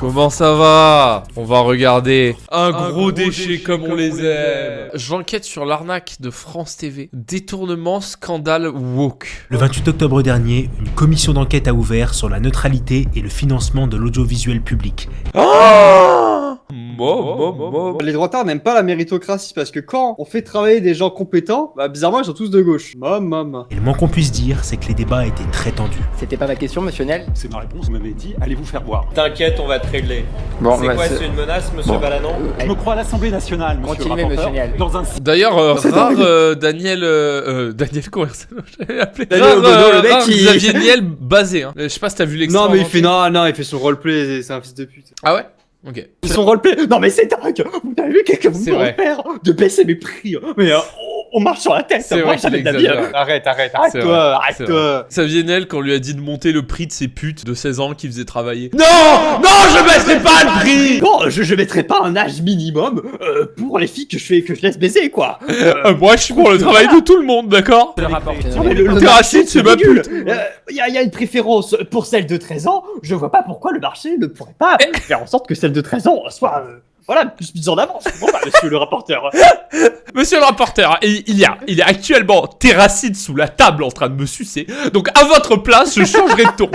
Comment ça va? On va regarder un gros déchet comme on les aime. J'enquête sur l'arnaque de France TV. Détournement, scandale, woke. Le 28 octobre dernier, une commission d'enquête a ouvert sur la neutralité et le financement de l'audiovisuel public. Les droitards n'aiment pas la méritocratie parce que quand on fait travailler des gens compétents, bah bizarrement ils sont tous de gauche. Et le moins qu'on puisse dire, c'est que les débats étaient très tendus. C'était pas ma question, monsieur Nel. C'est ma réponse, vous m'avez dit, allez vous faire voir. T'inquiète, on va te régler. Bon, c'est quoi, c'est une menace, monsieur Balanon? Je me crois à l'Assemblée nationale, monsieur Continuez, le rapporteur, monsieur Niel. dans un... D'ailleurs, Daniel Conversano, j'allais l'appeler. Daniel Obono, le mec qui- Xavier Niel basé. Hein. Je sais pas si t'as vu l'extrait. Non mais il en fait entier. non, il fait son roleplay, c'est un fils de pute. Ah ouais? Ok. Son roleplay. Non mais c'est dingue. Vous avez vu quelqu'un C'est vous vrai. faire de baisser mes prix. Mais on marche sur la tête. C'est moi vrai jamais qu'il de la vie. exagère. Arrête, C'est vrai, arrête-toi. Xavier Niel, quand on lui a dit de monter le prix de ses putes de 16 ans qui faisait travailler. Non, je baisserai pas le prix. Non, je mettrai pas un âge minimum pour les filles que je laisse baiser quoi. Moi, je suis pour le travail de tout le monde, d'accord? Le rapporteur. Non, mais le Terracide, marché, c'est ma dégueule. pute. Il y a une préférence pour celle de 13 ans. Je vois pas pourquoi le marché ne pourrait pas faire en sorte que celle de 13 ans soit voilà plus mise en avant. Bon, bah, monsieur le rapporteur. Monsieur le rapporteur, il est actuellement terracide sous la table en train de me sucer. Donc, à votre place, je changerai de ton.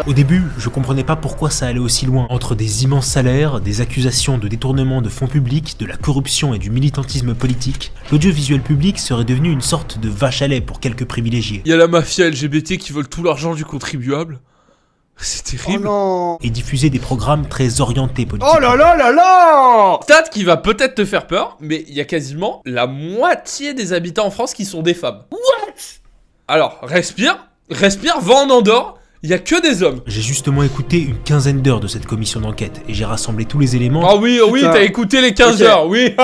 Au début, je comprenais pas pourquoi ça allait aussi loin. Entre des immenses salaires, des accusations de détournement de fonds publics, de la corruption et du militantisme politique, l'audiovisuel public serait devenu une sorte de vache à lait pour quelques privilégiés. Il y a la mafia LGBT qui vole tout l'argent du contribuable. C'est Oh terrible. non. Et diffuser des programmes très orientés politiquement. Oh là là là là. Stat qui va peut-être te faire peur, mais il y a quasiment la moitié des habitants en France qui sont des femmes. What? Alors, respire, va en Andorre, il y a que des hommes. J'ai justement écouté une quinzaine d'heures de cette commission d'enquête et j'ai rassemblé tous les éléments. Ah oui, Putain. t'as écouté les 15 Ok. heures, oui.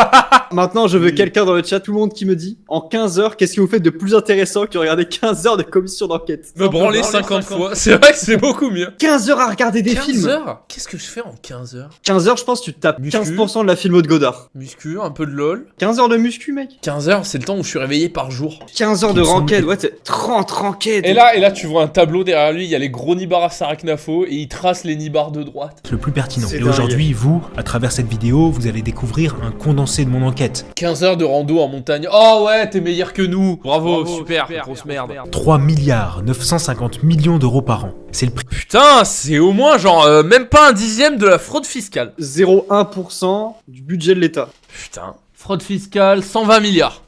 Maintenant, je veux quelqu'un dans le chat, tout le monde qui me dit en 15 heures, qu'est-ce que vous faites de plus intéressant que regarder 15 heures de commission d'enquête? Me branler 50 fois, c'est vrai que c'est beaucoup mieux. 15 heures à regarder des 15 films. heures? Qu'est-ce que je fais en 15 heures? 15 heures, je pense que tu te tapes Muscu. 15% de la filmo de Godard. Muscu, un peu de LOL. 15 heures de muscu, mec. 15 heures, c'est le temps où je suis réveillé par jour. 15 heures de Il me semble ranked, que- ouais, c'est 30 ranked. Et là, tu vois un tableau derrière lui, il y a les gros nibards à Saracnafo et il trace les nibards de droite. Le plus pertinent. C'est Et dingue. aujourd'hui, vous, à travers cette vidéo, vous allez découvrir un condensé de mon enquête. 15 heures de rando en montagne. Oh ouais, t'es meilleur que nous. Bravo, super, grosse merde. 3 milliards 950 millions d'euros par an. C'est le prix Putain, c'est au moins genre même pas un dixième de la fraude fiscale. 0,1% du budget de l'État. Putain. Fraude fiscale, 120 milliards.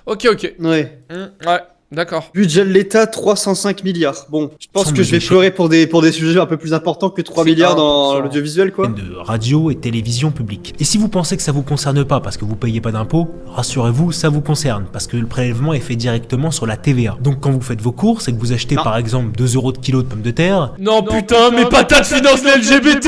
Ok. Ouais. Ouais, d'accord. Budget de l'État, 305 milliards. Bon, je pense Semble que je vais déchet. pleurer pour des sujets un peu plus importants que 3 C'est milliards 1%. dans l'audiovisuel, quoi. de radio et télévision publique. Et si vous pensez que ça vous concerne pas parce que vous payez pas d'impôts, rassurez-vous, ça vous concerne parce que le prélèvement est fait directement sur la TVA. Donc quand vous faites vos courses et que vous achetez Non. par exemple 2 € de kilo de pommes de terre, Non, putain, mes patates financent l'LGBT.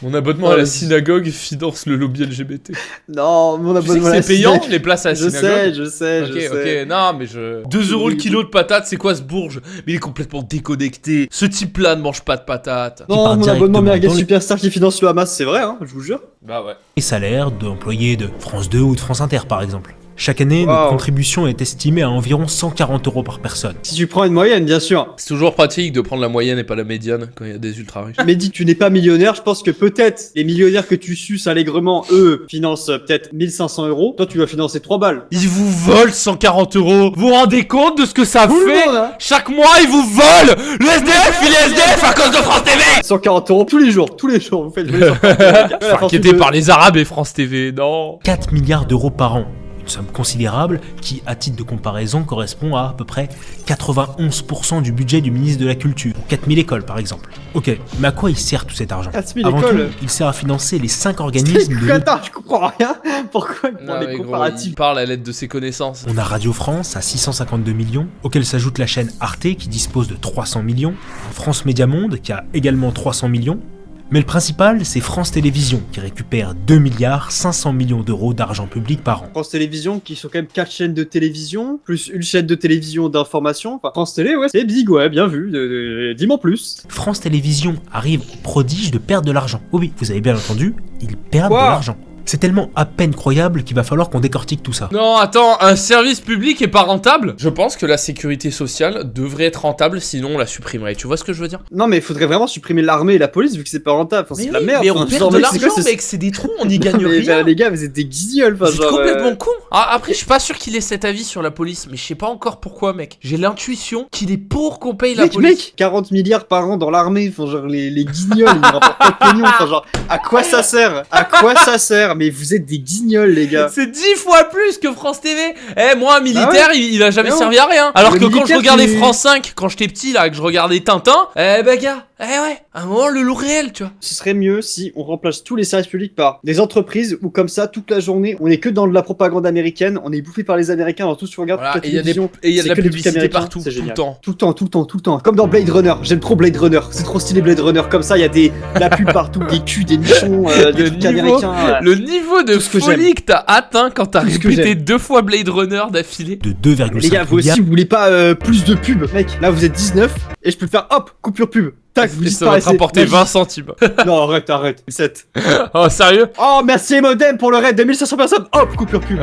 Mon abonnement à la synagogue finance le lobby LGBT. Non, mon Tu sais que abonnement à la c'est payant synagogue. les places à la Je synagogue? sais. Ok, non, mais 2 € le kilo de patates, c'est quoi ce bourge? Mais il est complètement déconnecté. Ce type-là ne mange pas de patates. Qui Non, part mon directement abonnement Merguez dans les- Superstar qui finance le Hamas, c'est vrai, hein, je vous jure. Bah ouais. les salaires d'employés de France 2 ou de France Inter par exemple. Chaque année, Wow. notre contribution est estimée à environ 140 € par personne. Si tu prends une moyenne, bien sûr. C'est toujours pratique de prendre la moyenne et pas la médiane quand il y a des ultra riches. Mais dis, tu n'es pas millionnaire, je pense que peut-être les millionnaires que tu suces allègrement, eux, financent peut-être 1500 €. Toi, tu vas financer 3 balles. Ils vous volent 140 €. Vous vous rendez compte de ce que ça Tout le fait? monde, hein. Chaque mois, ils vous volent. Le SDF, il est SDF à cause de France TV. 140 € tous les jours, vous faites voler 140 €. Je suis inquiété par les Arabes et France TV, non. 4 milliards d'euros par an. Une somme considérable qui, à titre de comparaison, correspond à peu près 91% du budget du ministre de la Culture. 4000 écoles, par exemple. Ok, mais à quoi il sert tout cet argent? 4000 Avant écoles. tout, il sert à financer les 5 organismes de Attends, je comprends rien. Pourquoi ils font Non, des mais gros, comparatifs? il parle à l'aide de ses connaissances. On a Radio France à 652 millions, auquel s'ajoute la chaîne Arte qui dispose de 300 millions, France Média Monde qui a également 300 millions, mais le principal c'est France Télévisions qui récupère 2 milliards 500 millions d'euros d'argent public par an. France Télévisions, qui sont quand même 4 chaînes de télévision, plus une chaîne de télévision d'information. Enfin, France Télé, ouais, c'est big, ouais, bien vu. Dis-moi plus. France Télévisions arrive au prodige de perdre de l'argent. Oui, vous avez bien entendu, ils perdent Quoi de l'argent. C'est tellement à peine croyable qu'il va falloir qu'on décortique tout ça. Non, attends, un service public est pas rentable? Je pense que la sécurité sociale devrait être rentable, sinon on la supprimerait. Tu vois ce que je veux dire? Non, mais il faudrait vraiment supprimer l'armée et la police vu que c'est pas rentable. Enfin, c'est de la merde. mais on Enfin, perd genre, de mec, c'est l'argent, quoi, mec, c'est des trous, on y gagne Mais, rien. les gars, vous êtes des guignols. Enfin, C'est genre, complètement con. Ah, après, je suis pas sûr qu'il ait cet avis sur la police, mais je sais pas encore pourquoi, mec. J'ai l'intuition qu'il est pour qu'on paye la police. Mec, 40 milliards par an dans l'armée. Enfin, genre, les guignols, ils rapportent pas de pognon. Enfin, genre, à quoi ça sert? À quoi ça sert? Mais vous êtes des guignols, les gars. C'est 10 fois plus que France TV. Eh, moi, un militaire, Ah ouais, il a jamais non. servi à rien. Alors Le que quand je militaire, regardais tu- France 5, quand j'étais petit, là, que je regardais Tintin, eh bah gars, eh ouais, à un moment, le loup réel, tu vois. Ce serait mieux si on remplace tous les services publics par des entreprises où, comme ça, toute la journée, on est que dans de la propagande américaine, on est bouffé par les Américains, alors tout ce qu'on regarde, Voilà, toute la et il y a télévision, et il y a de c'est la que des trucs publicité américains, partout, c'est tout le génial. temps. Tout le temps, tout le temps, tout le temps. Comme dans Blade Runner, j'aime trop Blade Runner, c'est trop stylé Blade Runner, comme ça, il y a de la pub partout, des culs, des nichons, des Le trucs niveau- américains. Le niveau de Tout ce que folie que t'as atteint quand t'as Tout ce que répété j'aime. 2 fois Blade Runner d'affilée. De 2,5 Les gars, vous milliards. aussi, vous voulez pas plus de pub, mec. Là, vous êtes 19 et je peux faire hop, coupure pub. Tac, vous Et ça va te disparaissez. rapporter Magie. 20 centimes. Non, arrête. 7. Oh, sérieux? Oh, merci Modem pour le raid de 1500 personnes. Hop, coupure pub.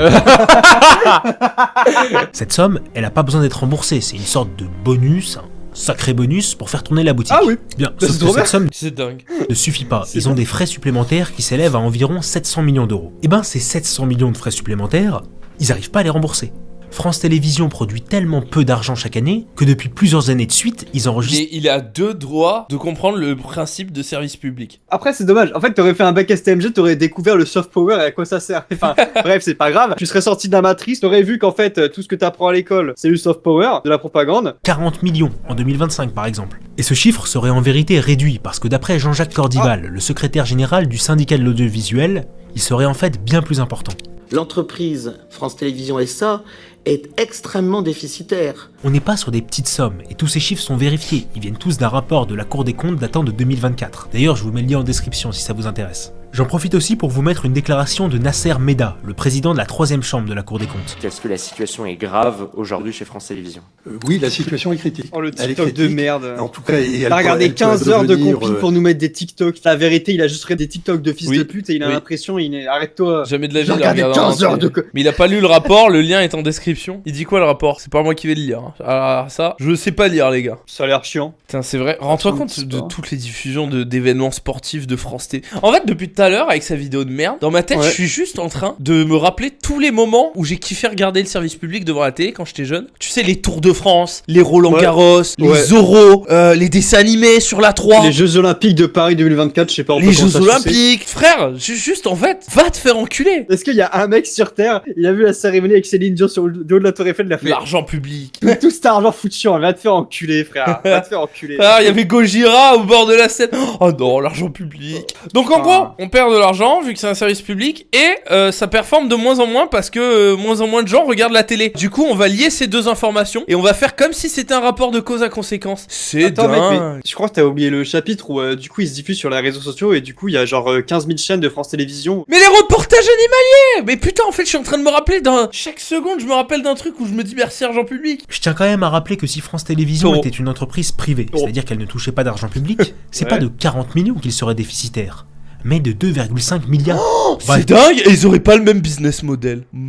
Cette somme, elle a pas besoin d'être remboursée, c'est une sorte de bonus, un sacré bonus pour faire tourner la boutique. Ah oui. Bien, c'est sauf trop que bien. cette somme C'est dingue. ne suffit pas. C'est Ils ont dingue. des frais supplémentaires qui s'élèvent à environ 700 millions d'euros. Et ben, ces 700 millions de frais supplémentaires, ils arrivent pas à les rembourser. France Télévisions produit tellement peu d'argent chaque année que depuis plusieurs années de suite, ils enregistrent. Et il a deux droits de comprendre le principe de service public. Après, c'est dommage. En fait, t'aurais fait un bac STMG, t'aurais découvert le soft power et à quoi ça sert. Enfin, bref, c'est pas grave. Tu serais sorti de la matrice, t'aurais vu qu'en fait, tout ce que t'apprends à l'école, c'est du soft power, de la propagande. 40 millions en 2025 par exemple. Et ce chiffre serait en vérité réduit parce que d'après Jean-Jacques Cordival, le secrétaire général du syndicat de l'audiovisuel, il serait en fait bien plus important. L'entreprise France Télévisions SA est extrêmement déficitaire. On n'est pas sur des petites sommes, et tous ces chiffres sont vérifiés, ils viennent tous d'un rapport de la Cour des comptes datant de 2024. D'ailleurs, je vous mets le lien en description si ça vous intéresse. J'en profite aussi pour vous mettre une déclaration de Nasser Meda, le président de la 3e chambre de la Cour des comptes. Est-ce que la situation est grave aujourd'hui chez France Télévisions? Oui, la situation est critique. Oh, le Elle est TikTok de critique. merde. En tout cas, et Il a regardé 15 heures de compil pour nous. nous mettre des TikTok. La vérité, il a juste regardé des TikTok de fils Oui. de pute et il a Oui. l'impression, arrête-toi. Jamais de la vie, J'ai il a regardé regardé en 15 heures entier. de Mais il a pas lu le rapport, le lien est en description. Il dit quoi le rapport? C'est pas moi qui vais le lire. Hein. Alors ça, je sais pas lire les gars. Ça a l'air chiant. Putain, c'est vrai. Rends-toi Attends, compte c'est de pas. toutes les diffusions d'événements sportifs de France T. En fait, depuis tout à l'heure, avec sa vidéo de merde, dans ma tête, Ouais. je suis juste en train de me rappeler tous les moments où j'ai kiffé regarder le service public devant la télé quand j'étais jeune. Tu sais, les Tours de France, les Roland Ouais. Garros, les Ouais. Zorro, les dessins animés sur la 3. Les Jeux Olympiques de Paris 2024, je sais pas. on Les peut Jeux commencer à sucer. Olympiques, frère, juste en fait, va te faire enculer. Est-ce qu'il y a un mec sur Terre, il a vu la cérémonie avec Céline Dion sur le dos de la Tour Eiffel, il a fait L'argent public. tout cet argent foutu, va te faire enculer, frère. Va te faire enculer. Ah, il y avait Gojira au bord de la scène. Oh non, l'argent public. Donc en gros, on perd de l'argent vu que c'est un service public et ça performe de moins en moins parce que moins en moins de gens regardent la télé. Du coup, on va lier ces deux informations et on va faire comme si c'était un rapport de cause à conséquence. C'est Attends, dingue. mec, mais je crois que t'as oublié le chapitre où du coup il se diffuse sur les réseaux sociaux et du coup il y a genre 15 000 chaînes de France Télévisions. Mais les reportages animaliers. Mais putain, en fait, je suis en train de me rappeler chaque seconde, je me rappelle d'un truc où je me dis merci argent public. Je tiens quand même à rappeler que si France Télévisions Taureau. était une entreprise privée, Taureau. c'est-à-dire qu'elle ne touchait pas d'argent public, c'est Ouais. pas de 40 millions qu'il serait déficitaire, mais de 2,5 milliards. C'est dingue et ils auraient pas le même business model. C'est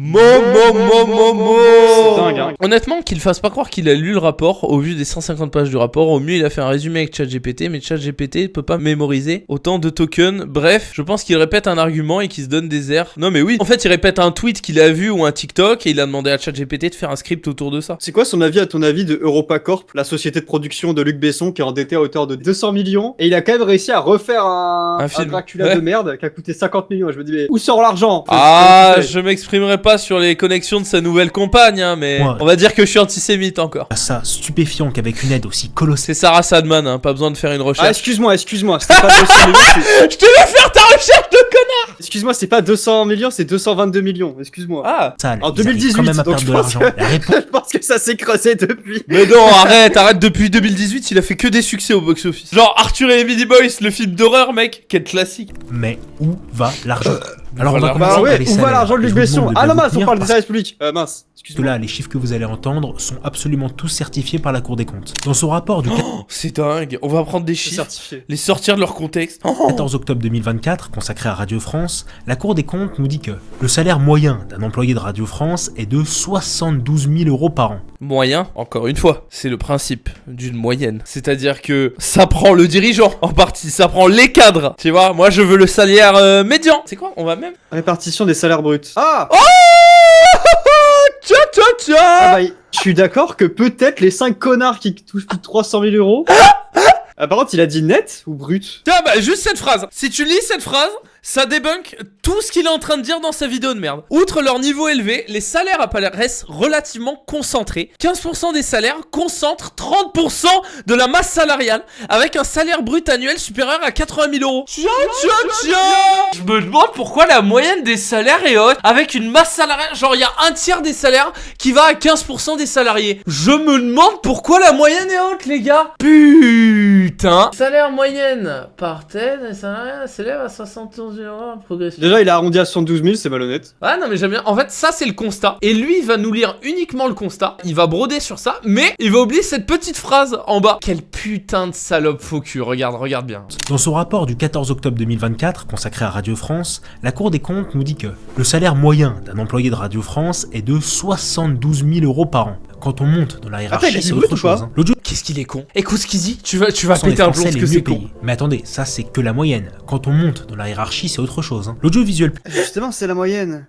dingue, hein. Honnêtement, qu'il fasse pas croire qu'il a lu le rapport au vu des 150 pages du rapport. Au mieux, il a fait un résumé avec ChatGPT, mais ChatGPT peut pas mémoriser autant de tokens. Bref, je pense qu'il répète un argument et qu'il se donne des airs. Non mais oui, en fait, il répète un tweet qu'il a vu ou un TikTok et il a demandé à ChatGPT de faire un script autour de ça. C'est quoi son avis à ton avis de EuropaCorp, la société de production de Luc Besson qui est endettée à hauteur de 200 millions et il a quand même réussi à refaire un film. Dracula Ouais. de merde qui a coûté 50 millions. Je me dis mais où sort l'argent? Ah, je m'exprimerai pas sur les connexions de sa nouvelle compagne, hein, mais Ouais. on va dire que je suis antisémite encore. À ça, stupéfiant qu'avec une aide aussi colossale, C'est Sarah Sadman, hein, pas besoin de faire une Ah recherche. excuse-moi, c'était pas 200 millions. Je te laisse faire ta recherche de connard. Excuse-moi, c'est pas 200 millions, c'est 222 millions. Excuse-moi. Ah. En ils arrivent 2018, quand même à donc perdre je de pense l'argent. que- La réponse, Je pense que ça s'est creusé depuis. Mais non, arrête, depuis 2018, il a fait que des succès au box-office. Genre Arthur et Emily Boys, le film d'horreur, mec, quel classique. mais où va l'argent? Alors on va Voilà. commencer Bah par ouais, les où salaires. va l'argent de Et Luc je vous Besson? demande de Ah bien non, vous mince, on tenir parle des parce services publics. Mince, que excuse-moi. là, les chiffres que vous allez entendre sont absolument tous certifiés par la Cour des comptes. Dans son rapport du Oh, c'est dingue. On va prendre des C'est chiffres, certifié. les sortir de leur contexte. Oh. 14 octobre 2024, consacré à Radio France, la Cour des comptes nous dit que le salaire moyen d'un employé de Radio France est de 72 000 euros par an. Moyen, encore une fois, c'est le principe d'une moyenne. C'est-à-dire que ça prend le dirigeant en partie, ça prend les cadres. Tu vois, moi je veux le salaire médian. C'est quoi? On va même. Répartition des salaires bruts. Ah, Tcha ah bah, je suis d'accord que peut-être les 5 connards qui touchent plus de 300 000 euros. Ah, par contre, il a dit net ou brut? Tiens, bah juste cette phrase. Si tu lis cette phrase, ça débunk tout ce qu'il est en train de dire dans sa vidéo de merde. Outre leur niveau élevé, les salaires apparaissent relativement concentrés. 15% des salaires concentrent 30% de la masse salariale, avec un salaire brut annuel supérieur à 80 000 euros. Tiens. Je me demande pourquoi la moyenne des salaires est haute, avec une masse salariale, genre il y a un tiers des salaires qui va à 15% des salariés. Je me demande pourquoi la moyenne est haute, les gars. Putain. Salaire moyenne par tête, les salariés s'élèvent à 71 000 euros en progression. Déjà, il a arrondi à 72 000, c'est malhonnête. Ah non mais j'aime bien. En fait ça c'est le constat. Et lui il va nous lire uniquement le constat. Il va broder sur ça. Mais il va oublier cette petite phrase en bas. Quel putain de salope faux cul. Regarde bien. Dans son rapport du 14 octobre 2024, consacré à Radio France, la Cour des comptes nous dit que le salaire moyen d'un employé de Radio France est de 72 000 euros par an. Quand on monte dans la Attends, il hiérarchie, a dit c'est brut autre ou pas chose. Hein. L'audio Qu'est-ce qu'il est con. Écoute ce qu'il dit. Tu vas sont les péter un plomb Français parce les que mieux c'est con. payés. Mais attendez, ça c'est que la moyenne. Quand on monte dans la hiérarchie, c'est autre chose. Hein. L'audiovisuel Justement, c'est la moyenne.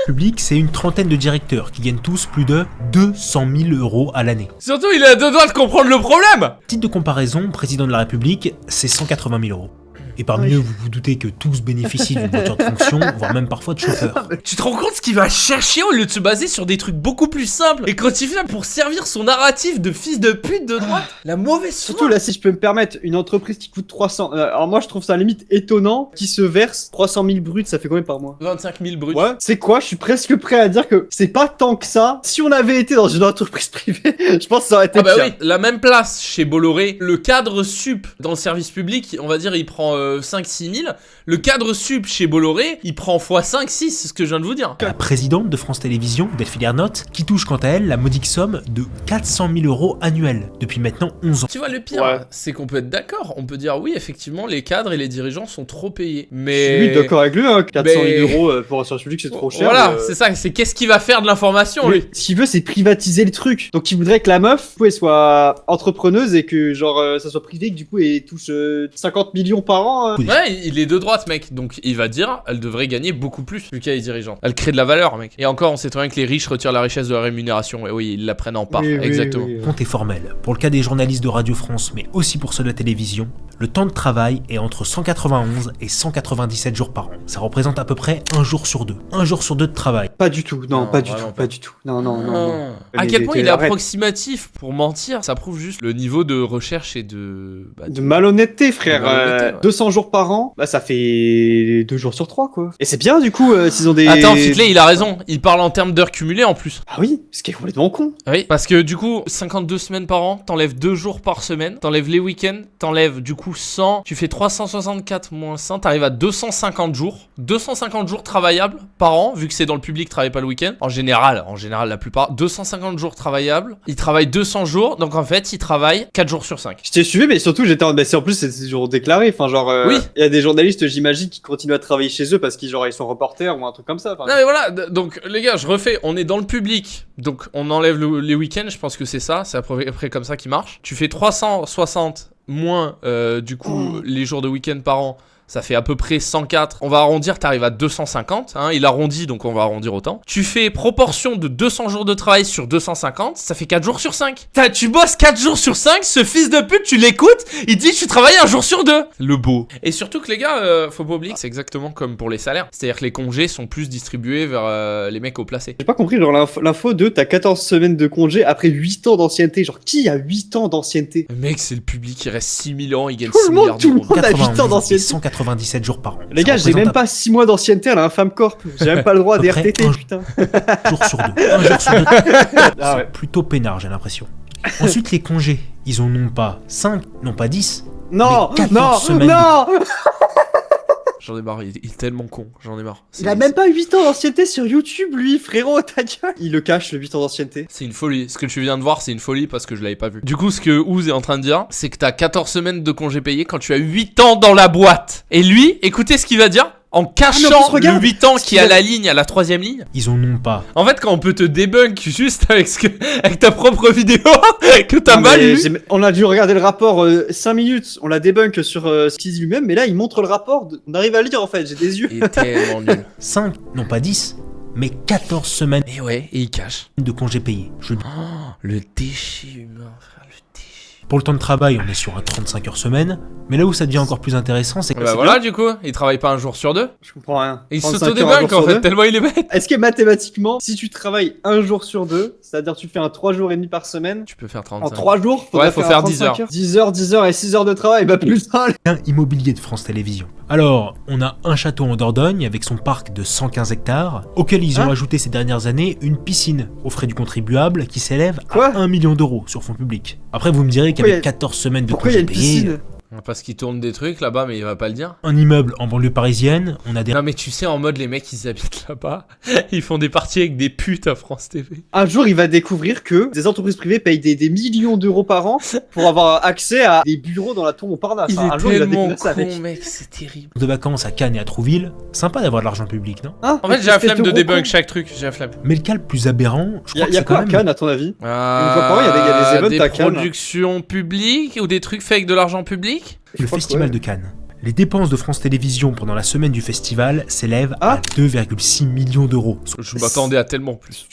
public, c'est une trentaine de directeurs qui gagnent tous plus de 200 000 euros à l'année. Surtout il a deux doigts de comprendre le problème. Titre de comparaison, président de la République, c'est 180 000 euros. Et parmi eux, vous vous doutez que tous bénéficient d'une voiture de fonction, voire même parfois de chauffeur. Tu te rends compte ce qu'il va chercher au lieu de se baser sur des trucs beaucoup plus simples. Et quand il fait pour servir son narratif de fils de pute de droite. La mauvaise foi. Surtout là, si je peux me permettre, une entreprise qui coûte 300. Alors moi, je trouve ça limite étonnant qui se verse 300 000 bruts, ça fait combien par mois? 25 000 bruts. Ouais, c'est quoi? Je suis presque prêt à dire que c'est pas tant que ça. Si on avait été dans une entreprise privée, je pense que ça aurait été Ah bah pire. oui, la même place chez Bolloré, le cadre sup dans le service public, on va dire il prend 5-6 000, le cadre sup chez Bolloré, il prend x5-6, c'est ce que je viens de vous dire. La présidente de France Télévisions, Delphine Ernotte, qui touche quant à elle la modique somme de 400 000 euros annuels depuis maintenant 11 ans. Tu vois, le pire, Ouais. c'est qu'on peut être d'accord, on peut dire oui, effectivement, les cadres et les dirigeants sont trop payés. Je Mais... suis d'accord avec lui, hein, 400 000 Mais- euros pour un service public, c'est trop cher. Voilà, mais, c'est ça, c'est qu'est-ce qu'il va faire de l'information, lui. Ce qu'il veut, c'est privatiser le truc. Donc, il voudrait que la meuf, du coup, elle soit entrepreneuse et que, genre, ça soit privé, que du coup, elle touche 50 millions par an. Ouais, il est de droite, mec. Donc il va dire, elle devrait gagner beaucoup plus vu qu'elle est dirigeante. Elle crée de la valeur, mec. Et encore, on sait très bien que les riches retirent la richesse de la rémunération. Et oui, ils la prennent en part. Oui, oui, Exactement. oui, Le oui. compte est formel. Pour le cas des journalistes de Radio France, mais aussi pour ceux de la télévision, le temps de travail est entre 191 et 197 jours par an. Ça représente à peu près un jour sur deux. Un jour sur deux de travail. Pas du tout, non, Non, pas du vraiment tout, pas. pas du tout. Non, non, non, non. À Les- quel les point il est télé- arrête. approximatif pour mentir, ça prouve juste le niveau de recherche et de... bah, De malhonnêteté, frère. De malhonnêteté, ouais. 200 jours par an, bah ça fait 2 jours sur 3, quoi. Et c'est bien, du coup, s'ils ont des... Attends, Fitley, il a raison. Il parle en termes d'heures cumulées en plus. Ah oui, ce qui est complètement con. Oui, parce que du coup, 52 semaines par an, t'enlèves 2 jours par semaine, t'enlèves les week-ends, t'enlèves du coup 100, tu fais 364 moins 100, t'arrives à 250 jours. 250 jours travaillables par an, vu que c'est dans le public, travaille pas le week-end. En général, la plupart, 250 jours travaillables. Il travaille 200 jours, donc en fait, il travaille 4 jours sur 5. Je t'ai suivi, mais surtout, j'étais en... Bah, c'est en plus, c'est toujours déclaré. Enfin, genre, Oui. il y a des journalistes, j'imagine, qui continuent à travailler chez eux parce qu'ils, genre, ils sont reporters ou un truc comme ça. Enfin, Non mais voilà, donc les gars, je refais, on est dans le public, donc on enlève les week-ends, je pense que c'est ça, c'est à peu près comme ça qui marche. Tu fais 360 moins du coup les jours de week-end par an, ça fait à peu près 104. On va arrondir, t'arrives à 250, hein, il arrondit donc on va arrondir autant. Tu fais proportion de 200 jours de travail sur 250, ça fait 4 jours sur 5. Tu bosses 4 jours sur 5, ce fils de pute, tu l'écoutes, il dit tu travailles un jour sur 2. Le beau. Et surtout que les gars, faut pas oublier, c'est exactement comme pour les salaires. C'est-à-dire que les congés sont plus distribués vers les mecs au placé. j'ai pas compris, genre, l'info de t'as 14 semaines de congé après 8 ans d'ancienneté. Genre, qui a 8 ans d'ancienneté? Mec, c'est le public, il reste 6000 ans, il gagne Tout 6 le monde, milliards tout le d'euros. monde. On a 8 ans 91 et d'ancienneté. 197 jours par an. Les Ça gars, j'ai représente même à pas 6 mois d'ancienneté à la femme corp. J'ai même pas le droit à des À peu près RTT, un- putain. jour sur deux. Un jour sur deux. Ah ouais. C'est plutôt peinard, j'ai l'impression. Ensuite, les congés. Ils ont non pas 5, non pas 10. Non, Mais 14 non, semaines. non! J'en ai marre, il est tellement con, j'en ai marre. Il a même pas 8 ans d'ancienneté sur YouTube, lui, frérot, ta gueule. Il le cache, le 8 ans d'ancienneté. C'est une folie. Ce que tu viens de voir, c'est une folie parce que je l'avais pas vu. Du coup, ce que Ouz est en train de dire, c'est que t'as 14 semaines de congés payés quand tu as 8 ans dans la boîte. Et lui, écoutez ce qu'il va dire. En cachant le 8 ans qui est à la ligne, à la 3ème ligne. Ils en ont pas. En fait, quand on peut te débunk juste avec, avec ta propre vidéo que t'as mal lu. On a dû regarder le rapport 5 minutes, on l'a débunk sur ce qu'il dit lui-même, mais là il montre le rapport, on arrive à le lire en fait, j'ai des yeux. Il est tellement nul. 5, non pas 10, mais 14 semaines Et ouais, et il cache. de congés payés. Le déchet humain, frère, le déchet. Pour le temps de travail, on est sur un 35 heures semaine, mais là où ça devient encore plus intéressant, c'est que Bah voilà, du coup, il travaille pas un jour sur deux. Je comprends rien. Et il 35 s'auto-débunk heures, un jour en sur fait, deux. tellement il est bête. Est-ce que mathématiquement, si tu travailles un jour sur deux, c'est-à-dire tu fais un 3 jours et demi par semaine, Tu peux faire en 35. 3 jours, Ouais, faut faire 10 heures. 10 heures, 10 heures et 6 heures de travail, bah putain. bien immobilier de France Télévisions. Alors, on a un château en Dordogne avec son parc de 115 hectares, auquel ils ont ajouté ces dernières années une piscine aux frais du contribuable qui s'élève Quoi à 1 million d'euros sur fonds public. Après, vous me direz Pourquoi qu'avec 14 semaines de Pourquoi il y a congés une payés, piscine? Parce qu'il tourne des trucs là-bas, mais il va pas le dire. un immeuble en banlieue parisienne, on a des Non mais tu sais, en mode les mecs ils habitent là-bas, ils font des parties avec des putes à France TV. Un jour, il va découvrir que des entreprises privées payent des millions d'euros par an pour avoir accès à des bureaux dans la tour Montparnasse. Il Un est jour, il va tellement découvrir ça con avec. mec, c'est terrible. de vacances à Cannes et à Trouville. Sympa d'avoir de l'argent public, non? Hein, En fait j'ai la flemme de espèce débunk con. chaque truc, j'ai la flemme. Mais le cas le plus aberrant, je Y crois a, que y a c'est quoi quand à même... Cannes, à ton avis? Une fois par an, il y a des events Des à Cannes. productions publiques ou des trucs faits avec de l'argent public. Le crois que festival ouais. de Cannes. Les dépenses de France Télévisions pendant la semaine du festival s'élèvent Ah. à 2,6 millions d'euros, Je m'attendais à tellement plus.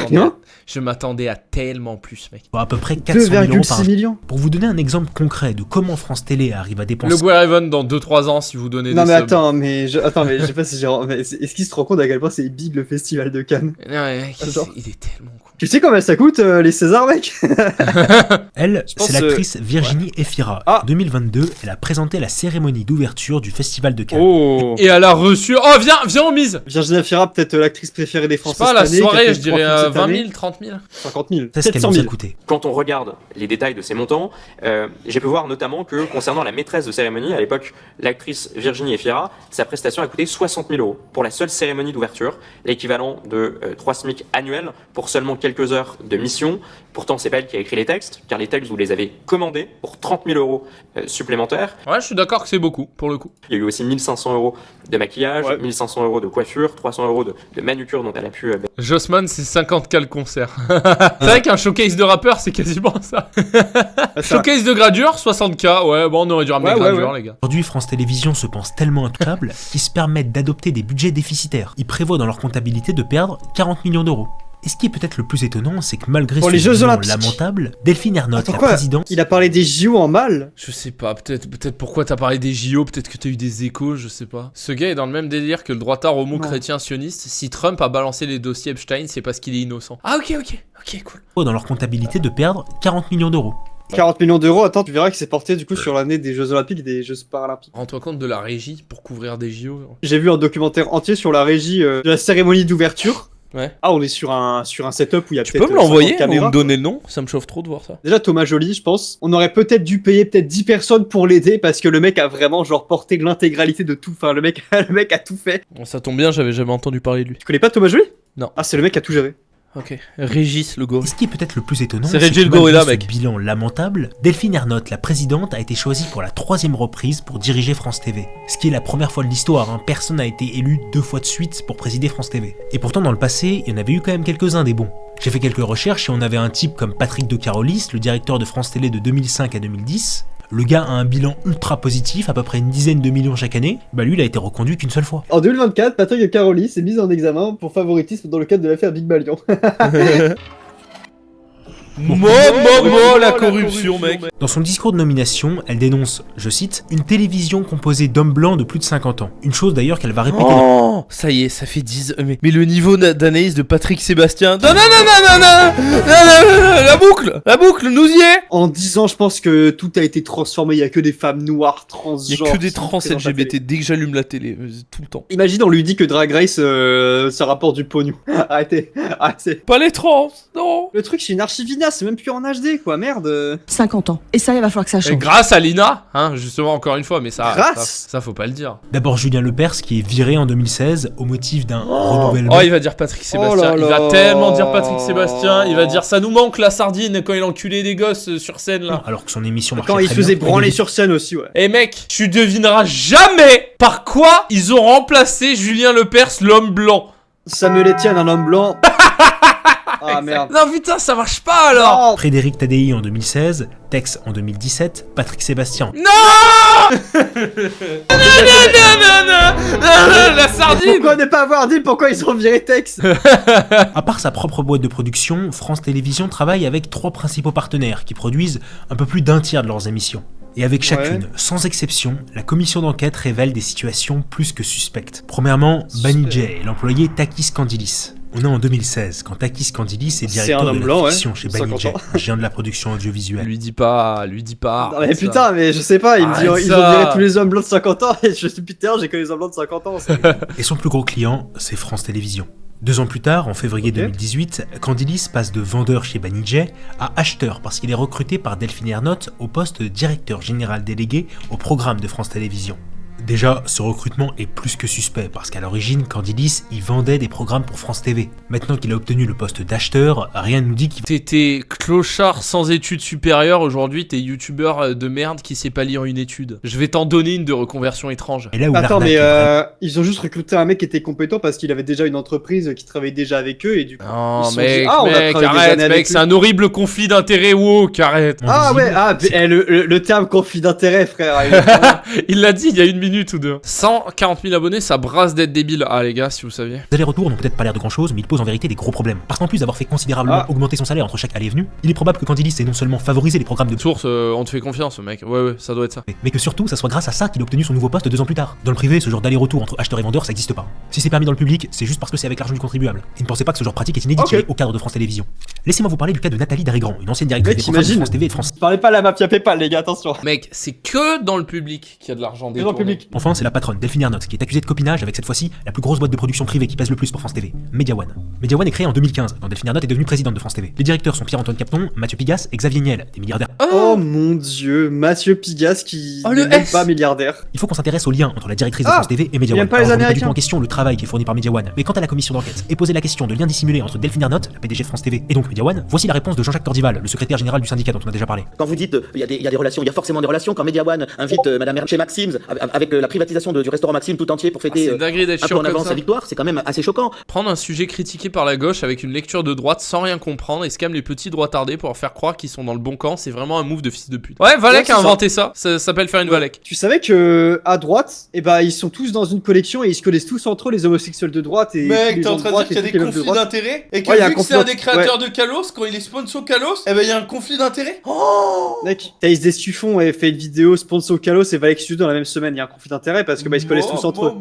Rien Je m'attendais à tellement plus mec. soit à peu près 400 millions par 2,6 an. millions. Pour vous donner un exemple concret de comment France Télé arrive à Le dépenser Guerreven dans 2-3 ans si vous donnez Non des mais subs. attends, mais je sais pas si j'ai... mais est-ce qu'il se rend compte à quel point c'est big le festival de Cannes? Non mais mec, Genre. il est tellement con. Tu sais combien ça coûte les Césars, mec? Elle, pense, c'est l'actrice Virginie Efira. Ah. En 2022, elle a présenté la cérémonie d'ouverture du festival de Cannes. Oh. Et elle a reçu... Oh viens on mise. Virginie Fira, peut-être l'actrice préférée des Je sais Français pas, la cette année, qui a soirée fait je le dirais trois films cette 20 année. 000, 30 000. 50 000. C'est ce qu'elle 700 nous a 000. coûté. Quand on regarde les détails de ces montants, j'ai pu voir notamment que concernant la maîtresse de cérémonie, à l'époque, l'actrice Virginie Efira, sa prestation a coûté 60 000 euros pour la seule cérémonie d'ouverture, l'équivalent de 3 SMIC annuels pour seulement quelques heures de mission. Pourtant, c'est pas elle qui a écrit les textes, car les textes, vous les avez commandés pour 30 000 euros supplémentaires. Ouais, je suis d'accord que c'est beaucoup, pour le coup. Il y a eu aussi 1500 euros de maquillage, Ouais. 1500 euros de coiffure, 300 euros de manucure dont elle a pu Jossman, c'est 50K le concert. C'est vrai qu'un showcase de rappeur, c'est quasiment ça. Ah, ça. Showcase de gradure, 60K. Ouais, bon, on aurait dû ramener Ouais, gradure, ouais. les gars. Aujourd'hui, France Télévisions se pense tellement intouchable qu'ils se permettent d'adopter des budgets déficitaires. Ils prévoient dans leur comptabilité de perdre 40 millions d'euros. Et ce qui est peut-être le plus étonnant, c'est que malgré Pour ce les Jeux bilan Olympiques. lamentable, Delphine Ernotte, Attends, la quoi présidente, Il a parlé des JO en mal. Je sais pas, peut-être pourquoi t'as parlé des JO, peut-être que t'as eu des échos, je sais pas. Ce gars est dans le même délire que le droitard homo-chrétien sioniste. Si Trump a balancé les dossiers Epstein, c'est parce qu'il est innocent. Ah ok, cool. dans leur comptabilité de perdre 40 millions d'euros. 40 millions d'euros, attends, tu verras que c'est porté du coup sur l'année des Jeux Olympiques et des Jeux Paralympiques. Rends-toi compte de la régie pour couvrir des JO. J'ai vu un documentaire entier sur la régie de la cérémonie d'ouverture. Ouais. Ah, on est sur un setup où il y a Tu peut-être peux me l'envoyer 50 ou caméras. me donner le nom? Ça me chauffe trop de voir ça. Déjà, Thomas Joly, je pense, on aurait peut-être dû payer peut-être 10 personnes pour l'aider parce que le mec a vraiment genre porté l'intégralité de tout. Enfin, le mec a tout fait. Bon, ça tombe bien, j'avais jamais entendu parler de lui. Tu connais pas Thomas Joly? Non. Ah, c'est le mec qui a tout géré. Ok. Régis, le Et gorille. ce qui est peut-être le plus étonnant, C'est c'est Reggie que le malgré gorilla, ce mec. bilan lamentable, Delphine Ernotte, la présidente, a été choisie pour la 3e reprise pour diriger France TV. Ce qui est la première fois de l'histoire, hein. Personne n'a été élu 2 fois de suite pour présider France TV. Et pourtant dans le passé, il y en avait eu quand même quelques-uns des bons. J'ai fait quelques recherches et on avait un type comme Patrick de Carolis, le directeur de France Télé de 2005 à 2010. Le gars a un bilan ultra positif, à peu près une dizaine de millions chaque année. Bah lui, il a été reconduit qu'une seule fois. En 2024, Patrick de Carolis s'est mis en examen pour favoritisme dans le cadre de l'affaire Big Malion. La corruption, mec. Dans son discours de nomination, elle dénonce, je cite, une télévision composée d'hommes blancs de plus de 50 ans. Une chose d'ailleurs qu'elle va répéter. Oh, ça y est, ça fait 10. Mais le niveau d'analyse de Patrick Sébastien. Non, non, non, non, non, non, non, la boucle, nous y est. En 10 ans, je pense que tout a été transformé. Il y a que des femmes noires, Il y transgenres. a que des qui sont trans présentes à la LGBT télé. dès que j'allume la télé, tout le temps. Imagine, on lui dit que Drag Race, ça rapporte du pognon. Arrêtez. Pas les trans, non. Le truc, c'est une archivina, c'est même plus en HD, quoi. Merde. 50 ans. Et ça, il va falloir que ça Et change. grâce à Lina, hein, justement, encore une fois, mais Grâce ça faut pas le dire. D'abord Julien Lepers qui est viré en 2016 au motif d'un renouvellement. Oh, il va dire Patrick Sébastien. là Il va là. tellement dire Patrick Sébastien. Il va dire ça nous manque la sardine quand il enculait des gosses sur scène là. Alors que son émission marchait Quand il très se faisait bien. branler sur scène aussi, ouais. Eh mec, tu devineras jamais par quoi ils ont remplacé Julien Lepers, l'homme blanc. Samuel Etienne, un homme blanc. Ah merde. Non putain, ça marche pas alors. Oh, Frédéric Tadei en 2016, Tex en 2017, Patrick Sébastien. Non, la sardine. pourquoi ne pas avoir dit pourquoi ils ont viré Tex? À part sa propre boîte de production, France Télévisions travaille avec 3 principaux partenaires qui produisent un peu plus d'un tiers de leurs émissions. Et avec chacune, sans exception, la commission d'enquête révèle des situations plus que suspectes. Premièrement, Banijay et l'employé Takis Kandilis. On est en 2016, quand Takis Kandilis est directeur un de homme la blanc, fiction chez 50 Banijay, ans. géant de la production audiovisuelle. Lui dis pas. Non, mais ça. putain, mais je sais pas, ils me disent, Arrête ils ont ça. viré tous les hommes blancs de 50 ans et je suis putain, j'ai que les hommes blancs de 50 ans. Et son plus gros client, c'est France Télévisions. 2 ans plus tard, en février Ok. 2018, Kandilis passe de vendeur chez Banijay à acheteur parce qu'il est recruté par Delphine Ernotte au poste de directeur général délégué au programme de France Télévisions. Déjà, ce recrutement est plus que suspect parce qu'à l'origine, Kandilis y vendait des programmes pour France TV. Maintenant qu'il a obtenu le poste d'acheteur, rien ne nous dit qu'il T'étais clochard sans études supérieures, aujourd'hui t'es youtubeur de merde qui sait pas lire une étude. Je vais t'en donner une de reconversion étrange. est là où Attends, l'arnaque mais est vraie. ils ont juste recruté un mec qui était compétent parce qu'il avait déjà une entreprise qui travaillait déjà avec eux et du coup. Non ils se sont mec, dit, ah, on a mec, travaillé des arrête années avec mec, lui. c'est un horrible conflit d'intérêts woke, arrête. Ah Invisible, ouais, ah, c'est- le terme conflit d'intérêt, frère. Il l'a dit il y a une minute ou deux. 140 000 abonnés, ça brasse d'être débile. Ah les gars, si vous saviez. Les allers-retours n'ont peut-être pas l'air de grand chose, mais ils posent en vérité des gros problèmes. Parce qu'en plus d'avoir fait considérablement Ah. augmenter son salaire entre chaque allée et venue, il est probable que Kandilis ait non seulement favorisé les programmes de Source, on te fait confiance mec. Ouais, ça doit être ça. mais que surtout, ça soit grâce à ça qu'il a obtenu son nouveau poste 2 ans plus tard. Dans le privé, ce genre d'aller-retour entre acheteur et vendeur, ça existe pas. Si c'est permis dans le public, c'est juste parce que c'est avec l'argent du contribuable. Et ne pensez pas que ce genre de pratique est inédit Ok. au cadre de France Télévisions. Laissez-moi vous parler du cas de Nathalie Darrigrand, une ancienne directrice Mec, des programmes de t'imagines France TV et de France. Parlez pas à la mafia PayPal, les gars, attention. Mec, c'est que dans le public qu'il y a de l'argent Dans le détourné. public. Enfin, c'est la patronne, Delphine Ernotte, qui est accusée de copinage avec cette fois-ci la plus grosse boîte de production privée qui pèse le plus pour France TV, Media One. Media One est créée en 2015, quand Delphine Ernotte est devenue présidente de France TV. Les directeurs sont Pierre-Antoine Capton, Mathieu Pigas et Xavier Niel, des milliardaires. Oh mon dieu, Mathieu Pigas qui Oh, le n'est même S. pas milliardaire. Il faut qu'on s'intéresse au lien entre la directrice de Ah, France TV et Media il One. aime pas les Alors, je remets pas du Américains. tout en question le travail qui est fourni par Media One, mais quant à la commission d'enquête et poser la question de lien dissimulé entre Delphine Ernotte, la PDG de France TV, et donc Media One, voici la réponse de Jean-Jacques Tordival, le secrétaire général du syndicat dont on a déjà parlé. Quand vous dites il y a des relations, il y a forcément des relations. Quand Media One invite Madame Merkel chez Maxim's avec la privatisation du restaurant Maxime tout entier pour Ah, fêter c'est une dinguerie d'être un peu chiant en comme avance ça. sa victoire, c'est quand même assez choquant. Prendre un sujet critiqué par la gauche avec une lecture de droite sans rien comprendre et scam les petits droitards pour leur faire croire qu'ils sont dans le bon camp, c'est vraiment un move de fils de pute. Ouais, Valek Ouais, a c'est inventé ça s'appelle faire une Valek. Tu savais que à droite, eh ben ils sont tous dans une collection et ils se connaissent tous entre eux, les homosexuels de droite et tous les gens de droite et toutes les meufs de droite. d'intérêts et Ouais, y a un conflit de Kalos, quand il est sponsor Kalos, eh ben il y a un conflit d'intérêts. Oh Mec, Thaïs Destuffon a fait une vidéo sponsor Kalos et Valek Studio dans la même semaine. Il y a un conflit d'intérêt parce que bah ils se connaissent tous entre eux.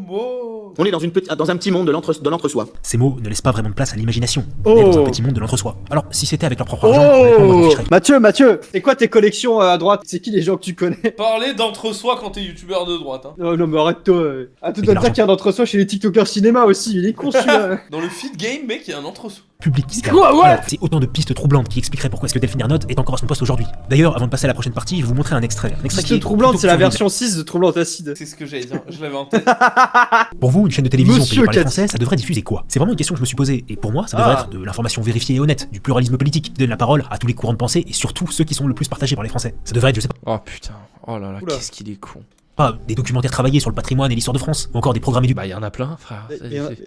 On est dans un petit monde de l'entre-soi. Ces mots ne laissent pas vraiment de place à l'imagination. Oh. On est dans un petit monde de l'entre-soi. Alors, si c'était avec leur propre argent, honnêtement, moi, je m'en ficherais. Mathieu, c'est quoi tes collections à droite? C'est qui les gens que tu connais? Parler d'entre-soi quand t'es youtubeur de droite, hein. Oh non mais arrête-toi. Ah, tu Et dois l'argent. dire qu'il y a un entre-soi chez les TikTokers cinéma aussi. Il est con celui-là. Dans le feed game, mec, il y a un entre-soi. Public qui se calme. Quoi, ouais. Alors, c'est autant de pistes troublantes qui expliqueraient pourquoi est-ce que Delphine Ernotte est encore à son poste aujourd'hui. D'ailleurs, avant de passer à la prochaine partie, je vais vous montrer un extrait. Un extrait qui est Piste troublante, plutôt c'est la survivre. version 6 de Troublante Acide. C'est ce que j'allais dire, je l'avais en tête. Pour vous, une chaîne de télévision Monsieur payée par les Katz. Français, ça devrait diffuser quoi? C'est vraiment une question que je me suis posée. Et pour moi, ça devrait Ah. être de l'information vérifiée et honnête, du pluralisme politique, de la parole à tous les courants de pensée et surtout ceux qui sont le plus partagés par les Français. Ça devrait être, je sais Oh putain, oh là là, Oula. qu'est-ce qu'il est con. pas, des documentaires travaillés sur le patrimoine et l'histoire de France, ou encore des programmes édu. Bah, il y en a plein, frère.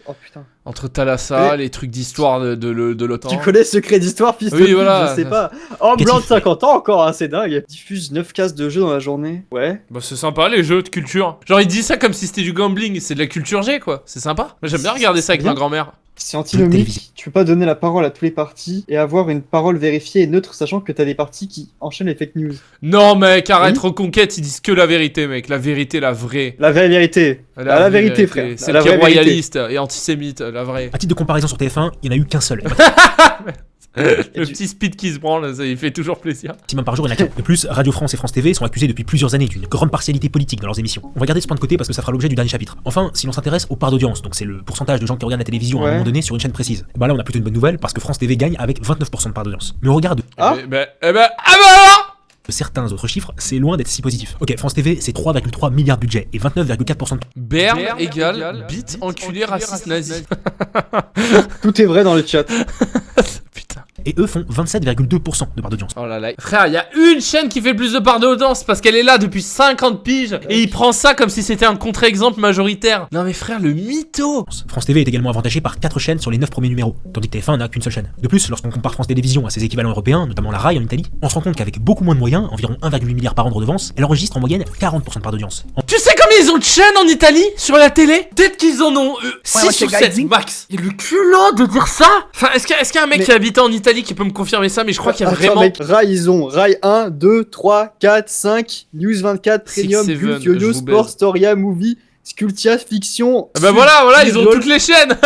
Oh putain. Entre Thalassa, les trucs d'histoire de l'OTAN. Tu connais Secret d'Histoire, fils de Oui, pute, voilà. je sais pas. Oh, Qu'est-ce blanc de qu'il fait 50 ans encore, hein, c'est dingue. Diffuse 9 cases de jeux dans la journée. Ouais. Bah, c'est sympa, les jeux de culture. Genre, il dit ça comme si c'était du gambling. C'est de la culture G, quoi. C'est sympa. Moi, j'aime bien regarder ça avec bien. ma grand-mère. C'est télévisé. antinomique, tu peux pas donner la parole à tous les partis et avoir une parole vérifiée et neutre, sachant que t'as des partis qui enchaînent les fake news. Non, mec, arrête, Oui. Reconquête, ils disent que la vérité, mec. La vérité, la vraie. La vraie vérité. La vraie vérité, frère. Celle La qui est vraie vérité. royaliste et antisémite, la vraie. À titre de comparaison sur TF1, il n'y en a eu qu'un seul. Le tu- petit speed qui se branle, ça il fait toujours plaisir. Maximum par jour, il y en a qu'un. De plus, Radio France et France TV sont accusés depuis plusieurs années d'une grande partialité politique dans leurs émissions. On va garder ce point de côté parce que ça fera l'objet du dernier chapitre. Enfin, si l'on s'intéresse aux parts d'audience, donc c'est le pourcentage de gens qui regardent la télévision à un Ouais. moment donné sur une chaîne précise. Et bah là, on a plutôt une bonne nouvelle parce que France TV gagne avec 29% de part d'audience. Mais on regarde Ah. Alors certains autres chiffres, c'est loin d'être si positif. Ok, France TV, c'est 3,3 milliards de budget et 29,4% de Berne égale bite enculé raciste nazi. Tout est vrai dans le chat. Putain. et eux font 27,2% de part d'audience. Oh là là. Frère, il y a une chaîne qui fait le plus de part d'audience parce qu'elle est là depuis 50 piges et il prend ça comme si c'était un contre-exemple majoritaire. Non mais frère, le mytho. France TV est également avantagée par 4 chaînes sur les 9 premiers numéros, tandis que TF1 n'a qu'une seule chaîne. De plus, lorsqu'on compare France Télévisions à ses équivalents européens, notamment la RAI en Italie, on se rend compte qu'avec beaucoup moins de moyens, environ 1,8 milliard par an de redevances, elle enregistre en moyenne 40% de part d'audience. Tu sais combien ils ont de chaînes en Italie sur la télé? Peut-être qu'ils en ont 6 ou 7 max. Il y a le culot de dire ça. Enfin, est-ce qu'il y a un mec Mais- qui habite en Italie qui peut me confirmer ça? Mais je crois qu'il y a Attends, vraiment... mec, Rai, ils ont Rai 1, 2, 3, 4, 5, News 24, Premium, 6, Pulse, 7, YoYo, je vous Sport, baise. Storia, Movie, Sculptia, Fiction. Ah bah voilà, ils ont Visual. toutes les chaînes.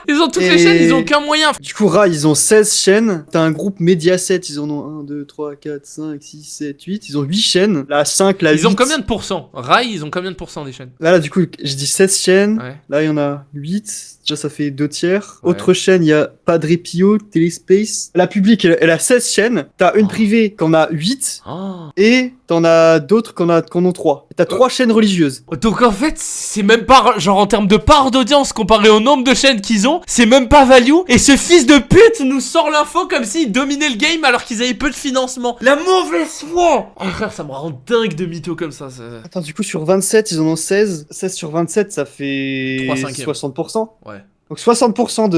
Ils ont toutes les Et- chaînes, ils ont aucun moyen. Du coup, Rai, ils ont 16 chaînes. T'as un groupe Mediaset, ils en ont 1, 2, 3, 4, 5, 6, 7, 8. Ils ont 8 chaînes. La 5, la 8. Ils ont combien de pourcents? Rai, ils ont combien de pourcents des chaînes? Là, du coup, je dis 16 chaînes. Ouais. Là, il y en a 8. Déjà, ça fait 2 tiers. Ouais. Autre chaîne, il y a Padre Pio, Téléspace. La publique, elle a 16 chaînes. T'as une privée qu'on a 8. Oh. Et t'en as d'autres qu'on a 3. T'as 3 chaînes religieuses. Donc en fait, c'est même pas, genre en termes de part d'audience comparé au nombre de chaînes qu'ils ont, c'est même pas value. Et ce fils de pute nous sort l'info comme s'ils dominaient le game alors qu'ils avaient peu de financement. La mauvaise foi. Oh frère, ça me rend dingue de mytho comme ça. Attends, du coup, sur 27, ils en ont 16. 16 sur 27, ça fait 3/5. 60%. Ouais. Donc 60%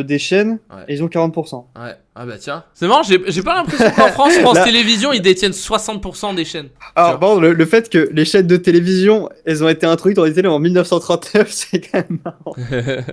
des chaînes, Ouais. et ils ont 40%. Ouais. Ah bah tiens. C'est marrant, j'ai pas l'impression qu'en France, France Là- Télévisions, ils détiennent 60% des chaînes. Alors, bon, le fait que les chaînes de télévision, elles ont été introduites dans les télés en 1939, c'est quand même marrant.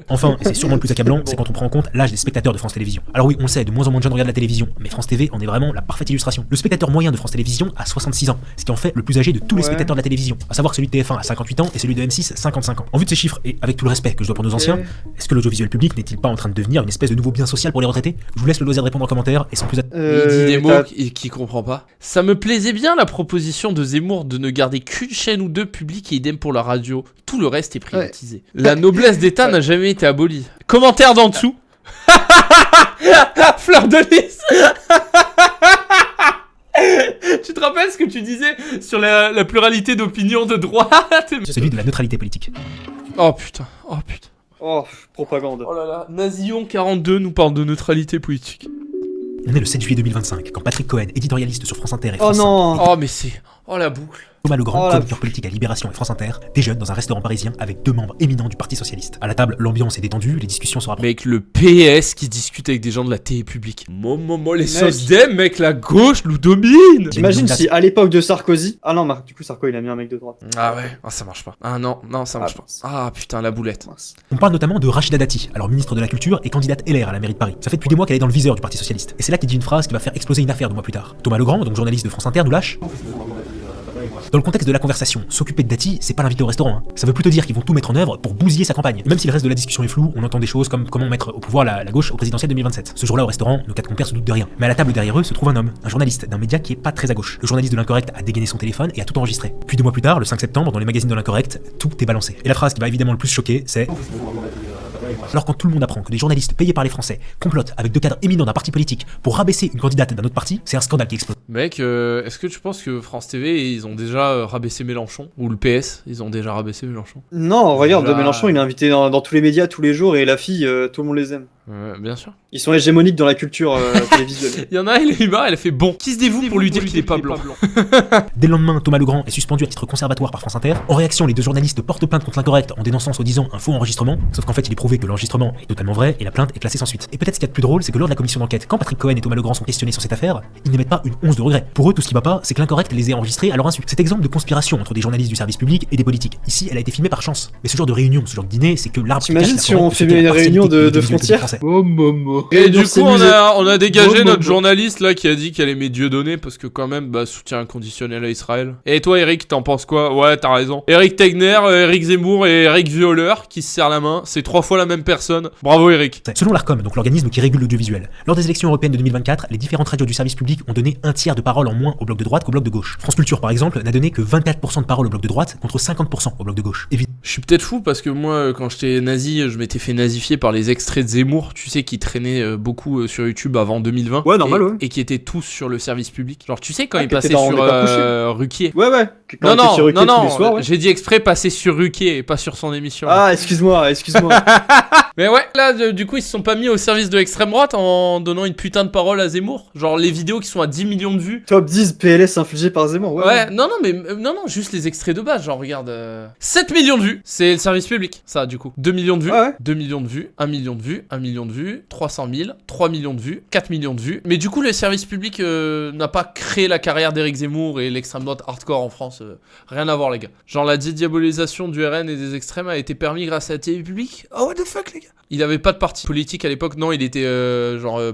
Enfin, et c'est sûrement le plus accablant, c'est quand on prend en compte l'âge des spectateurs de France Télévisions. Alors oui, on le sait, de moins en moins de jeunes regardent la télévision, mais France TV en est vraiment la parfaite illustration. Le spectateur moyen de France Télévisions a 66 ans, ce qui en fait le plus âgé de tous les Ouais. spectateurs de la télévision, à savoir celui de TF1 à 58 ans et celui de M6 55 ans. En vue de ces chiffres, et avec tout le respect que je dois pour nos anciens, est-ce que l'audiovisuel public n'est-il pas en train de devenir une espèce de nouveau bien social pour les retraités? Je vous laisse le loisir de répondre en commentaire, et sans plus Il dit des mots t'as- qui comprend pas. Ça me plaisait bien la proposition de Zemmour de ne garder qu'une chaîne ou deux publiques et idem pour la radio. Tout le reste est privatisé. La noblesse d'État n'a jamais été abolie. Commentaire d'en dessous. Fleur de lys. Tu te rappelles ce que tu disais sur la pluralité d'opinion de droite? celui de la neutralité politique. Oh putain, oh putain. Oh, propagande. Oh là là, Nazillon 42 nous parle de neutralité politique. On est le 7 juillet 2025, quand Patrick Cohen, éditorialiste sur France Inter et Oh France 5, non. Oh mais c'est... Oh la boucle. Thomas Legrand, Oh la chroniqueur politique à Libération et France Inter, déjeune dans un restaurant parisien avec 2 membres éminents du Parti Socialiste. À la table, l'ambiance est détendue, les discussions sont Mec, le PS qui discute avec des gens de la télé publique. Les Mec. SOSDEM, mec, la gauche nous domine. T'imagines si à l'époque de Sarkozy. Ah non, du coup, Sarko, il a mis un mec de droite. Ah ouais, ça marche pas. Ah non, ça marche pas. mince. Ah putain, la boulette. Mince. On parle notamment de Rachida Dati, alors ministre de la Culture et candidate LR à la mairie de Paris. Ça fait depuis des mois qu'elle est dans le viseur du Parti Socialiste. Et c'est là qu'il dit une phrase qui va faire exploser une affaire 2 mois plus tard. Thomas Legrand, donc journaliste de France Inter, nous lâche. Dans le contexte de la conversation, s'occuper de Dati, c'est pas l'inviter au restaurant. Hein. Ça veut plutôt dire qu'ils vont tout mettre en œuvre pour bousiller sa campagne. Même si le reste de la discussion est flou, on entend des choses comme comment mettre au pouvoir la gauche au présidentiel 2027. Ce jour-là au restaurant, nos 4 compères se doutent de rien. Mais à la table derrière eux se trouve un homme, un journaliste d'un média qui est pas très à gauche. Le journaliste de l'Incorrect a dégainé son téléphone et a tout enregistré. Puis 2 mois plus tard, le 5 septembre, dans les magazines de l'Incorrect, tout est balancé. Et la phrase qui va évidemment le plus choquer, c'est... Alors quand tout le monde apprend que des journalistes payés par les Français complotent avec 2 cadres éminents d'un parti politique pour rabaisser une candidate d'un autre parti, c'est un scandale qui explose. Mec, est-ce que tu penses que France TV, ils ont déjà rabaissé Mélenchon? Ou le PS, ils ont déjà rabaissé Mélenchon? Non, regarde, Déjà- Mélenchon, il est invité dans tous les médias tous les jours et la fille, tout le monde les aime. Bien sûr. Ils sont hégémoniques dans la culture télévisuelle. Il y en a, elle est humain, elle a fait bon. Qui se dévoue pour lui dire qu'il est pas blanc? Dès le lendemain, Thomas Legrand est suspendu à titre conservatoire par France Inter. En réaction, les 2 journalistes portent plainte contre l'Incorrect en dénonçant soi-disant un faux enregistrement, sauf qu'en fait il est prouvé que l'enregistrement est totalement vrai et la plainte est classée sans suite. Et peut-être ce qu'il y a de plus drôle, c'est que lors de la commission d'enquête, quand Patrick Cohen et Thomas Legrand sont questionnés sur cette affaire, ils n'émettent pas une once de regret. Pour eux, tout ce qui va pas, c'est que l'incorrect les ait enregistrés à leur insu. Cet exemple de conspiration entre des journalistes du service public et des politiques. Ici, elle a été filmée par chance. Mais ce genre de réunion, ce genre de dîner, c'est que l'arbre. T'imagines si on filmait une réunion de frontières? Oh, Momo. Et du coup, on a dégagé notre journaliste là qui a dit qu'elle aimait Dieudonné parce que quand même, soutien inconditionnel à Israël. Et toi, Eric, t'en penses quoi? Ouais, t'as raison. Eric Tegner, Eric Zemmour et Eric Violeur qui se serrent la main, c'est 3 fois la même personne. Bravo, Eric. Selon l'Arcom, donc l'organisme qui régule l'audiovisuel, lors des élections européennes de 2024, les différentes radios du service public ont donné un tiers de parole en moins au bloc de droite qu'au bloc de gauche. France Culture, par exemple, n'a donné que 24% de parole au bloc de droite contre 50% au bloc de gauche. Je suis peut-être fou parce que moi, quand j'étais nazi, je m'étais fait nazifier par les extraits de Zemmour, tu sais, qui traînaient beaucoup sur YouTube avant 2020. Ouais, normal, ouais. Et qui étaient tous sur le service public. Genre, tu sais, quand ils qui passaient étaient dans sur les cartouches. Ruquier. Ouais, ouais. Non, j'ai dit exprès passer sur Ruquier et pas sur son émission. Ah, excuse-moi. Mais ouais, là, du coup, ils se sont pas mis au service de l'extrême droite en donnant une putain de parole à Zemmour. Genre, les vidéos qui sont à 10 millions de vues. Top 10 PLS infligé par Zemmour, ouais. Non, juste les extraits de base. Genre, regarde. 7 millions de vues. C'est le service public, ça, du coup. 2 millions de vues. Ouais. 2 millions de vues. 1 million de vues. 1 million de vues. 300 000. 3 millions de vues. 4 millions de vues. Mais du coup, le service public n'a pas créé la carrière d'Éric Zemmour et l'extrême droite hardcore en France. Rien à voir, les gars. Genre, la dédiabolisation du RN et des extrêmes a été permis grâce à la télé publique. Oh, what the fuck, les gars. Il avait pas de parti politique à l'époque, non, il était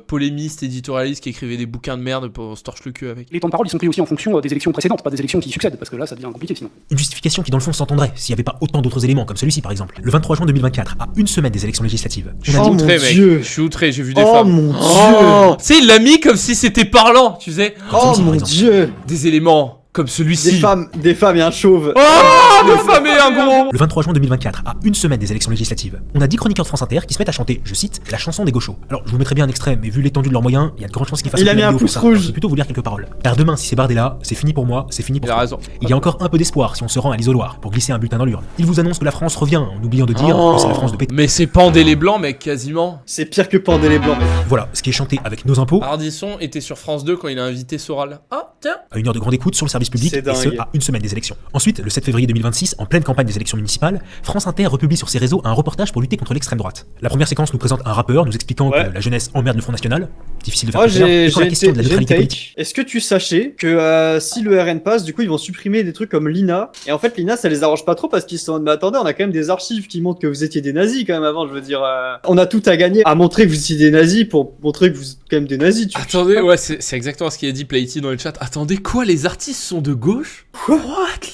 polémiste, éditorialiste, qui écrivait des bouquins de merde pour se torcher le cul avec. Les temps de parole, ils sont pris aussi en fonction des élections précédentes, pas des élections qui succèdent, parce que là, ça devient compliqué sinon. Une justification qui, dans le fond, s'entendrait s'il n'y avait pas autant d'autres éléments, comme celui-ci par exemple. Le 23 juin 2024, à une semaine des élections législatives. Je suis outré, mec. Je suis outré, j'ai vu des femmes. Oh mon dieu. Tu sais, il l'a mis comme si c'était parlant, tu sais. Oh mon dieu. Des éléments comme celui-ci. Des femmes et un chauve. Oh, des femmes et un gros. Le 23 juin 2024, à une semaine des élections législatives, on a 10 chroniqueurs de France Inter qui se mettent à chanter, je cite, la chanson des gauchos. Alors, je vous mettrai bien un extrait, mais vu l'étendue de leurs moyens, il y a de grandes chances qu'ils fassent. Il a mis un pouce rouge. Je vais plutôt vous lire quelques paroles. Car demain, si c'est Bardella, c'est fini pour moi, c'est fini pour toi. Il a raison. Il y a encore un peu d'espoir si on se rend à l'isoloir pour glisser un bulletin dans l'urne. Il vous annonce que la France revient, en oubliant de dire que c'est la France de Pétain. Mais c'est Pendez les Blancs, mec, quasiment. C'est pire que Pendez les Blancs, mec. Voilà, ce qui est chanté avec nos impôts. Ardisson était sur France 2 quand il a invité Soral. Ah, tiens. À une heure de grande écoute sur le service public, et ce, à une semaine des élections. Ensuite, le 7 février 2026, en pleine campagne des élections municipales, France Inter republie sur ses réseaux un reportage pour lutter contre l'extrême droite. La première séquence nous présente un rappeur nous expliquant que la jeunesse emmerde le Front National. Difficile de faire plus clair. Et quand la question de la neutralité politique. Est-ce que tu sachais que si le RN passe, du coup ils vont supprimer des trucs comme l'INA, et en fait l'INA ça les arrange pas trop parce qu'ils sont mais attendez, on a quand même des archives qui montrent que vous étiez des nazis quand même avant, je veux dire on a tout à gagner à montrer que vous étiez des nazis pour montrer que vous êtes quand même des nazis. Attendez, ouais, c'est exactement ce qu'il a dit Playty dans le chat. Attendez, quoi, les artistes sont de gauche? What,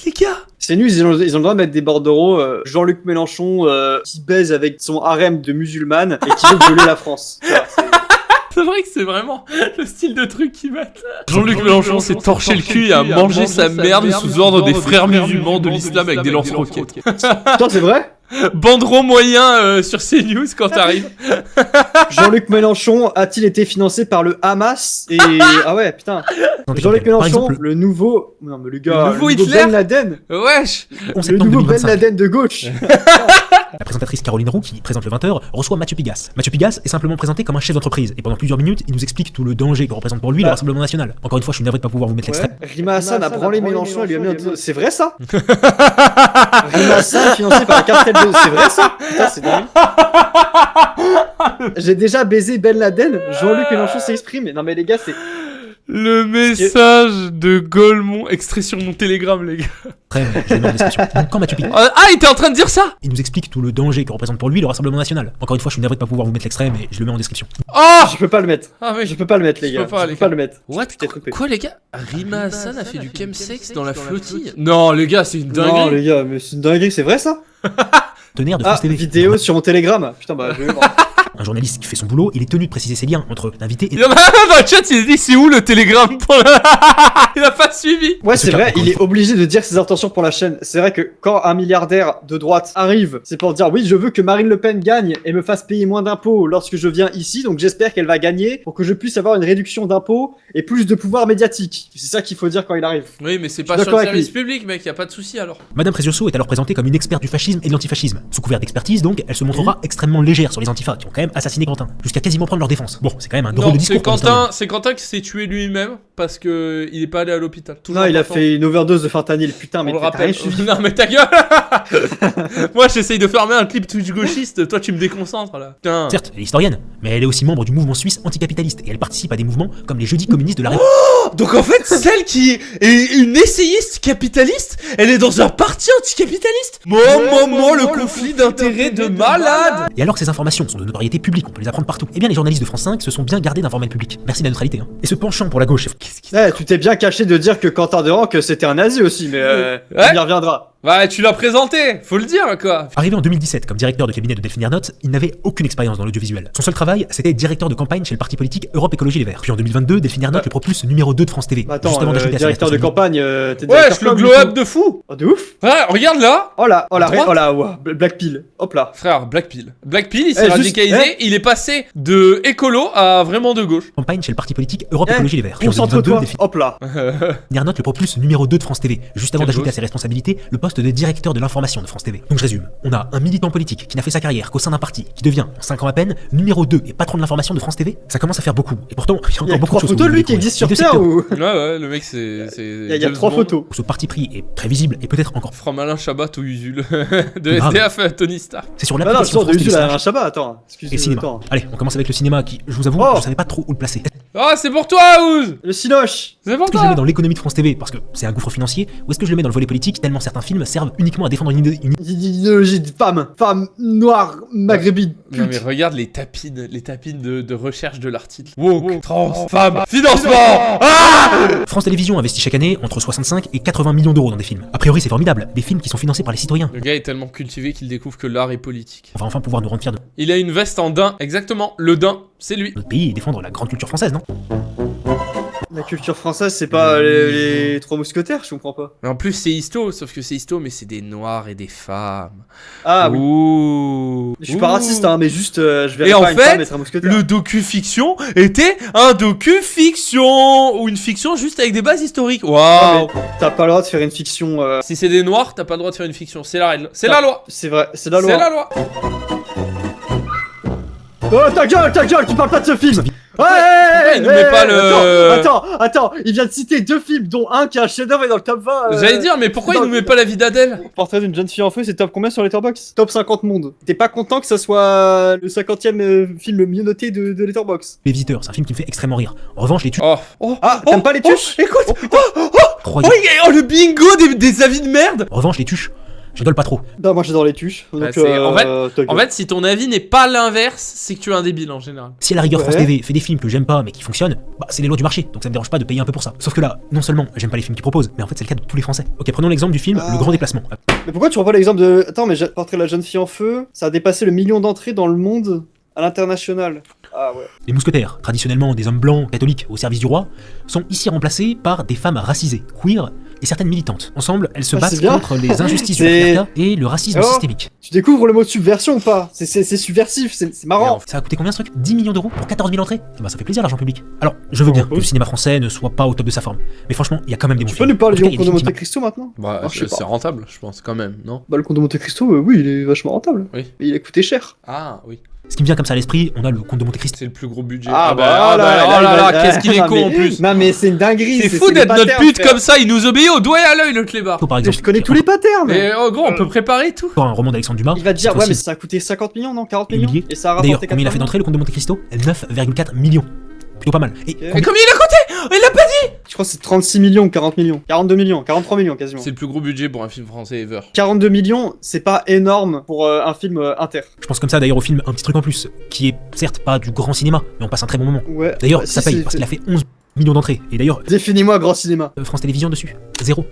les gars? C'est nul, ils ont le droit de mettre des bordereaux. Jean-Luc Mélenchon qui baise avec son harem de musulmanes et qui veut violer la France. C'est vrai que c'est vraiment le style de truc qui va. Jean-Luc Mélenchon s'est torché le cul et a mangé sa merde sous ordre des frères musulmans de l'islam avec des lance-roquettes. Putain, c'est vrai? Banderon moyen sur CNews quand t'arrives. Jean-Luc Mélenchon a-t-il été financé par le Hamas? Et ah ouais, putain. Jean-Luc Mélenchon, exemple, le nouveau. Non, mais le gars. Le nouveau Hitler Ben Laden. Wesh. Le nouveau Ben Laden de gauche. La présentatrice Caroline Roux, qui présente le 20h, reçoit Mathieu Pigasse. Mathieu Pigasse est simplement présenté comme un chef d'entreprise, et pendant plusieurs minutes, il nous explique tout le danger que représente pour lui le Rassemblement National. Encore une fois, je suis navré de pas pouvoir vous mettre l'extrait. Rima Hassan a branlé Mélenchon et lui a mis un... C'est vrai ça? Rima Hassan financé par la cartel de... C'est vrai ça? Putain, c'est dingue. J'ai déjà baisé Ben Laden, Jean-Luc Mélenchon s'exprime. Non mais les gars, c'est... Le message de Golemont, extrait sur mon télégramme, les gars. Très bien, je vais en description. Donc quand Mathieu Pigasse... Ah, il était en train de dire ça? Il nous explique tout le danger que représente pour lui le Rassemblement National. Encore une fois, je suis navré de pas pouvoir vous mettre l'extrait, mais je le mets en description. Oh! Je peux pas le mettre. Ah oui. Je peux pas le mettre, les gars. Je peux pas le mettre. What? Quoi, les gars? Rima Hassan a fait du chemsex dans la flottille? Non, les gars, c'est une dinguerie. Non, les gars, mais c'est une dinguerie, c'est vrai ça? Tonnerre de France TV. Vidéo sur mon Telegram. Putain, bah, je vais voir. Un journaliste qui fait son boulot, il est tenu de préciser ses liens entre l'invité et... Il y en a un dans le chat, il a dit c'est où le télégramme pour Il a pas suivi. Ouais, c'est vrai, il est obligé de dire ses intentions pour la chaîne. C'est vrai que quand un milliardaire de droite arrive, c'est pour dire oui, je veux que Marine Le Pen gagne et me fasse payer moins d'impôts lorsque je viens ici, donc j'espère qu'elle va gagner pour que je puisse avoir une réduction d'impôts et plus de pouvoir médiatique. C'est ça qu'il faut dire quand il arrive. Oui, mais c'est pas sur le service public, mec, y a pas de souci alors. Madame Prezioso est alors présentée comme une experte du fascisme et de l'antifascisme. Sous couvert d'expertise, donc, elle se montrera extrêmement légère sur les antifas qui ont quand même assassiné Quentin. Jusqu'à quasiment prendre leur défense. Bon, c'est quand même un drôle de discours. C'est Quentin qui s'est tué lui-même parce que il est pas allé à l'hôpital. Non, il a fait une overdose de fentanyl. Putain, mais on le rappelle. Non, mais ta gueule. Moi, j'essaye de fermer un clip Twitch gauchiste. Toi, tu me déconcentres là. Putain. Certes, elle est historienne, mais elle est aussi membre du mouvement suisse anticapitaliste et elle participe à des mouvements comme les Jeudis communistes de la République. donc en fait, celle qui est une essayiste capitaliste, elle est dans un parti anticapitaliste. Le conflit d'intérêts de malade. Et alors que ces informations sont de notoriété publique, on peut les apprendre partout, eh bien les journalistes de France 5 se sont bien gardés d'informer le public. Merci de la neutralité. Hein. Et ce penchant pour la gauche, Tu t'es bien caché de dire que Quentin Durand que c'était un nazi aussi, mais on y reviendra. Ouais, tu l'as présenté, faut le dire quoi. Arrivé en 2017 comme directeur de cabinet de Delphine Ernotte, il n'avait aucune expérience dans l'audiovisuel. Son seul travail, c'était directeur de campagne chez le parti politique Europe Écologie Les Verts. Puis en 2022, Delphine Ernotte le propulse numéro 2 de France TV. Attends, juste avant d'ajouter à sa directeur de responsabilité. campagne, t'es Ouais, directeur le com, glow du up coup. de fou. Oh, de ouf. Ouais, regarde là. Oh là, droite. ouais, Black Pill. Hop là. Frère, Black Pill, il s'est juste, radicalisé, il est passé de écolo à vraiment de gauche. Campagne chez le parti politique Europe Écologie Les Verts. Puis en 2022, Concentre-toi. Delphine Hop là. Ernotte le propulse numéro 2 de France TV, juste avant Quelle d'ajouter à chose. ses responsabilités le poste de directeur de l'information de France TV. Donc je résume, on a un militant politique qui n'a fait sa carrière qu'au sein d'un parti, qui devient, en 5 ans à peine, numéro 2 et patron de l'information de France TV. Ça commence à faire beaucoup, et pourtant, il y a Il y a encore beaucoup 3 de choses. photos de lui qui découvrir. existent sur Les deux Terre secteurs ou. Ouais, le mec c'est. Il y a 3 photos. où ce parti pris est très visible et peut-être encore. From Alain Chabat au Usul de Grave. SDF Tony Stark. C'est sur Ah non, l'application le de France TV Usul à Slash un Shabbat, attends. et le Excusez-moi. cinéma. Attends. Allez, on commence avec le cinéma qui, je vous avoue, Oh. je savais pas trop où le placer. Oh, c'est pour toi, Ouz. Le Cinoche. C'est pour Est-ce que je le mets toi. dans l'économie de France TV parce que c'est un gouffre financier, ou est-ce que je le mets dans le volet politique tellement certains films servent uniquement à défendre une Idéologie de femme noire, maghrébine. Non mais regarde les tapines de recherche de l'article. Woke, trans, femme, financement. Ah. France Télévisions investit chaque année entre 65 et 80 millions d'euros dans des films. A priori, c'est formidable, des films qui sont financés par les citoyens. Le gars est tellement cultivé qu'il découvre que l'art est politique. On va enfin pouvoir nous rendre fiers de Il a une veste en daim, exactement, le daim, c'est lui. notre pays et défendre la grande culture française, non? La culture française, c'est pas les 3 mousquetaires, je comprends pas. Mais en plus c'est histo, sauf que c'est histo, mais c'est des noirs et des femmes. Ah oui. Ouh. Je suis pas Ouh. raciste, hein, mais juste, je vais Et en pas une femme fait, être un mousquetaire. le docu-fiction était un docu-fiction ou une fiction juste avec des bases historiques. Waouh. Ah, mais t'as pas le droit de faire une fiction. Si c'est des noirs, t'as pas le droit de faire une fiction. C'est la règle. C'est la loi. C'est vrai, c'est la loi. C'est la loi. Oh ta gueule, tu parles pas de ce film. Ouais, il nous met pas le- Attends, il vient de citer 2 films, dont un qui est un chef-d'œuvre et dans le top 20. J'allais dire, mais pourquoi il nous met pas la vie d'Adèle? Portrait d'une jeune fille en feu, c'est top combien sur Letterboxd? Top 50 monde. T'es pas content que ça soit le 50e film le mieux noté de Letterboxd? Les Visiteurs, c'est un film qui me fait extrêmement rire. En revanche, les tuches, Oh. Ah, t'aimes pas les tuches? Écoute. croyez. Le bingo des avis de merde. En revanche, les tuches, je rigole pas trop. Non, moi j'adore les tuches. Donc, Bah, c'est- en ta gueule. En fait, si ton avis n'est pas l'inverse, c'est que tu es un débile en général. Si à la rigueur Ouais. France TV fait des films que j'aime pas mais qui fonctionnent, bah c'est les lois du marché, donc ça me dérange pas de payer un peu pour ça. Sauf que là, non seulement j'aime pas les films qu'ils proposent, mais en fait c'est le cas de tous les Français. Ok, prenons l'exemple du film Ah. Le Grand Déplacement. Mais pourquoi tu prends pas l'exemple de. Attends, mais Portrait de la jeune fille en feu, ça a dépassé le million d'entrées dans le monde à l'international. Ah ouais. Les mousquetaires, traditionnellement des hommes blancs, catholiques au service du roi, sont ici remplacés par des femmes racisées, queer et certaines militantes. Ensemble, elles se Ah, battent c'est bien. contre les injustices du C'est- patriarcat et le racisme Oh. systémique. Tu découvres le mot subversion ou pas? C'est subversif, c'est marrant. Ça a coûté combien ce truc? 10 millions d'euros pour 14 000 entrées? Bah ça fait plaisir l'argent public. Alors, je veux bien que le cinéma français ne soit pas au top de sa forme, mais franchement, il y a quand même des bons Tu peux films. nous parler En du tout cas, il y a Comte de des films Monte qui Cristo maintenant? Bah, Ah, je sais c'est pas. rentable, je pense, quand même, non? Bah, le Comte de Monte Cristo, oui, il est vachement rentable. Oui. Mais il a coûté cher. Ah, oui. Ce qui me vient comme ça à l'esprit, on a le Comte de Monte Cristo. C'est le plus gros budget. Oh oh là là, qu'est-ce qu'il est con en plus. Non, mais c'est une dinguerie. C'est fou d'être notre pute comme ça, il nous obéit au doigt et à l'œil, le clébard. Par Mais exemple, je connais tous les patterns. Mais en gros, on peut préparer tout. encore un roman d'Alexandre Dumas. Il va te dire, c'est ouais, mais aussi ça a coûté 50 millions, non? 40 des millions? milliers. Et ça a D'ailleurs, rapporté combien il a fait 80 d'entrée le Comte de Monte Cristo? 9,4 millions. Plutôt pas mal. Et Ok. Mais combien il a coûté? Il a pas dit. Je crois que c'est 36 millions, 40 millions, 42 millions, 43 millions quasiment. C'est le plus gros budget pour un film français ever. 42 millions, c'est pas énorme pour un film inter. je pense comme ça d'ailleurs au film Un petit truc en plus, qui est certes pas du grand cinéma, mais on passe un très bon moment. Ouais. D'ailleurs, Bah, ça si, paye c'est- parce qu'il a fait 11 millions d'entrées. Et d'ailleurs, Définis-moi grand cinéma. France Télévisions dessus, 0.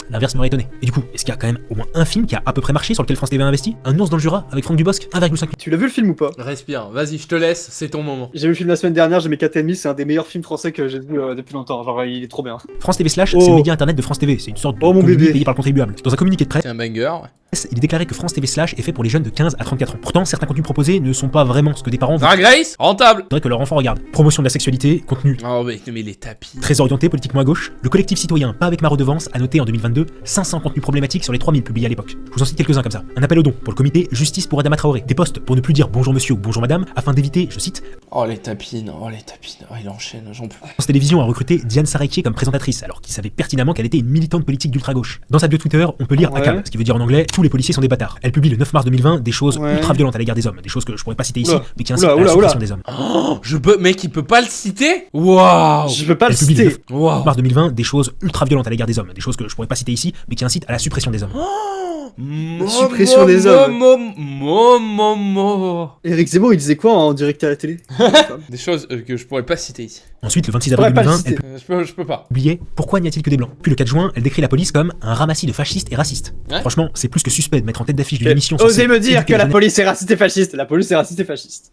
L'inverse m'aurait étonné. Et du coup, est-ce qu'il y a quand même au moins un film qui a à peu près marché sur lequel France TV a investi? Un ours dans le Jura avec Franck Dubosc, 1,5 million. Tu l'as vu le film ou pas? Respire, vas-y, je te laisse, c'est ton moment. J'ai vu le film la semaine dernière, j'ai mis 4,5, c'est un des meilleurs films français que j'ai vu depuis longtemps. Genre, il est trop bien. France TV Slash, Oh. c'est le média internet de France TV. C'est une sorte de Oh, mon contenu bébé. payé par le contribuable. Dans un communiqué de presse, C'est un banger. Ouais. il est déclaré que France TV Slash est fait pour les jeunes de 15 à 34 ans. Pourtant, certains contenus proposés ne sont pas vraiment ce que des parents Drag Race, rentable. voudraient que leur enfant regarde. Promotion de la sexualité, contenu Oh mais les tapis. très orienté politiquement à gauche. Le collectif citoyen Pas avec ma redevance a noté en 2022 500 contenus problématiques sur les 3000 publiés à l'époque. Je vous en cite quelques-uns comme ça. Un appel au don pour le comité Justice pour Adama Traoré. Des posts pour ne plus dire bonjour monsieur ou bonjour madame afin d'éviter, je cite, Oh les tapines, oh il enchaîne, j'en peux. France Télévisions a recruté Diane Saraikier comme présentatrice alors qu'il savait pertinemment qu'elle était une militante politique d'ultra-gauche. Dans sa bio Twitter, on peut lire Ouais. ACAM, ce qui veut dire en anglais tous les policiers sont des bâtards. Elle publie le 9 mars 2020 des choses ultra violentes à l'égard des hommes, des choses que je pourrais pas citer ici, mais qui incitent à la suppression des hommes. Oh, mec, il peut pas le citer? Waouh. Je peux pas le Elle publie le citer. 9 mars 2020 des choses ultra violentes à l'égard des hommes, des choses que je pourrais pas citer ici, mais qui incitent à la suppression des hommes. Suppression des hommes. Eric Eric Zemmour, il disait quoi en direct à la télé? Des choses que je pourrais pas citer ici. Ensuite, le 26 Je avril pourrais pas le 2020, elle citer. Je peux pas. publiait Pourquoi n'y a-t-il que des blancs. Puis le 4 juin, elle décrit la police comme un ramassis de fascistes et racistes. Ouais. Franchement, c'est plus que suspect de mettre en tête d'affiche d'une Ok. émission Osez censée me dire éduquer que la jeunesse police est raciste et fasciste. La police est raciste et fasciste.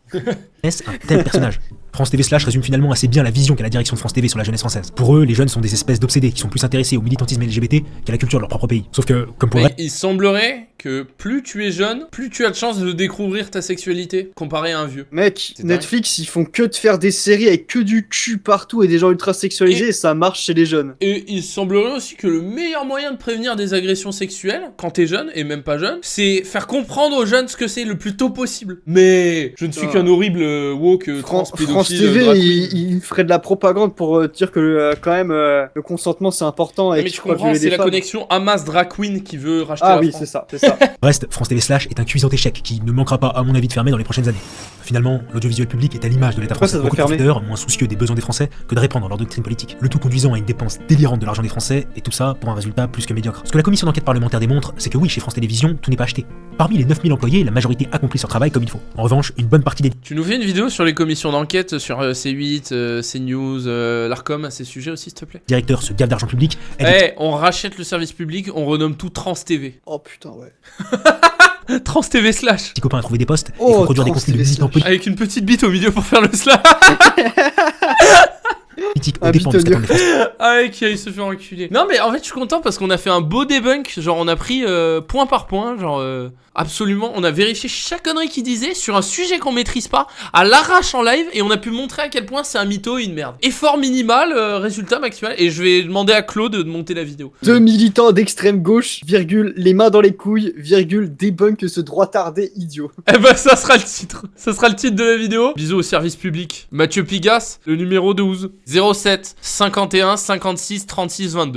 un tel personnage. France TV Slash résume finalement assez bien la vision qu'a la direction de France TV sur la jeunesse française. Pour eux, les jeunes sont des espèces d'obsédés qui sont plus intéressés au militantisme LGBT qu'à la culture de leur propre pays. Sauf que, comme pour Mais elle, il semblerait que plus tu es jeune, plus tu as de chances de découvrir ta sexualité comparé à un vieux. Mec, C'est Netflix, ils font que de faire des séries avec que du cul partout et des gens ultra sexualisés et ça marche chez les jeunes. Et il semblerait aussi que le meilleur moyen de prévenir des agressions sexuelles, quand t'es jeune et même pas jeune, c'est faire comprendre aux jeunes ce que c'est le plus tôt possible. Mais je ne suis qu'un horrible woke trans France pédophile. TV, drag queen. il ferait de la propagande pour dire que quand même le consentement c'est important et Mais qu'il tu faut pas comprends, violer c'est des la femmes. connexion Hamas drag queen qui veut racheter Ah la oui, France. c'est ça, c'est ça. reste, France TV Slash est un cuisant échec qui ne manquera pas, à mon avis, de fermer dans les prochaines années. Finalement, l'audiovisuel public est à l'image de l'État Pourquoi français, ça devrait beaucoup de fermer profiteurs, moins soucieux des besoins des Français que de répandre leur doctrine politique. Le tout conduisant à une dépense délirante de l'argent des Français, et tout ça pour un résultat plus que médiocre. Ce que la commission d'enquête parlementaire démontre, c'est que oui, chez France Télévisions, tout n'est pas acheté. Parmi les 9000 employés, la majorité accomplit leur travail comme il faut. En revanche, une bonne partie des Tu nous fais une vidéo sur les commissions d'enquête sur C8, CNews, l'Arcom à ces sujets aussi, s'il te plaît. directeurs se gavent d'argent public, Eh, on rachète le service public, on renomme tout Trans TV. Oh putain, ouais. Trans TV slash. petits copains à trouver des postes, et Oh, font produire des Trans contenus de TV militants slash. Avec une petite bite au milieu pour faire le slash. politiques Un aux dépens de ce bitonio. qu'attendent les Français. Ah, ok, il se fait enculer. Non, mais en fait, je suis content parce qu'on a fait un beau debunk. Genre, on a pris point par point. Genre, absolument, on a vérifié chaque connerie qu'il disait sur un sujet qu'on maîtrise pas, à l'arrache en live, et on a pu montrer à quel point c'est un mytho et une merde. Effort minimal, résultat maximal. Et je vais demander à Claude de monter la vidéo. 2 militants d'extrême gauche, virgule, les mains dans les couilles, virgule, débunk ce droitardé idiot. Eh ben, ça sera le titre. Ça sera le titre de la vidéo. Bisous au service public. Mathieu Pigas, le numéro 12. 07 51 56 36 22.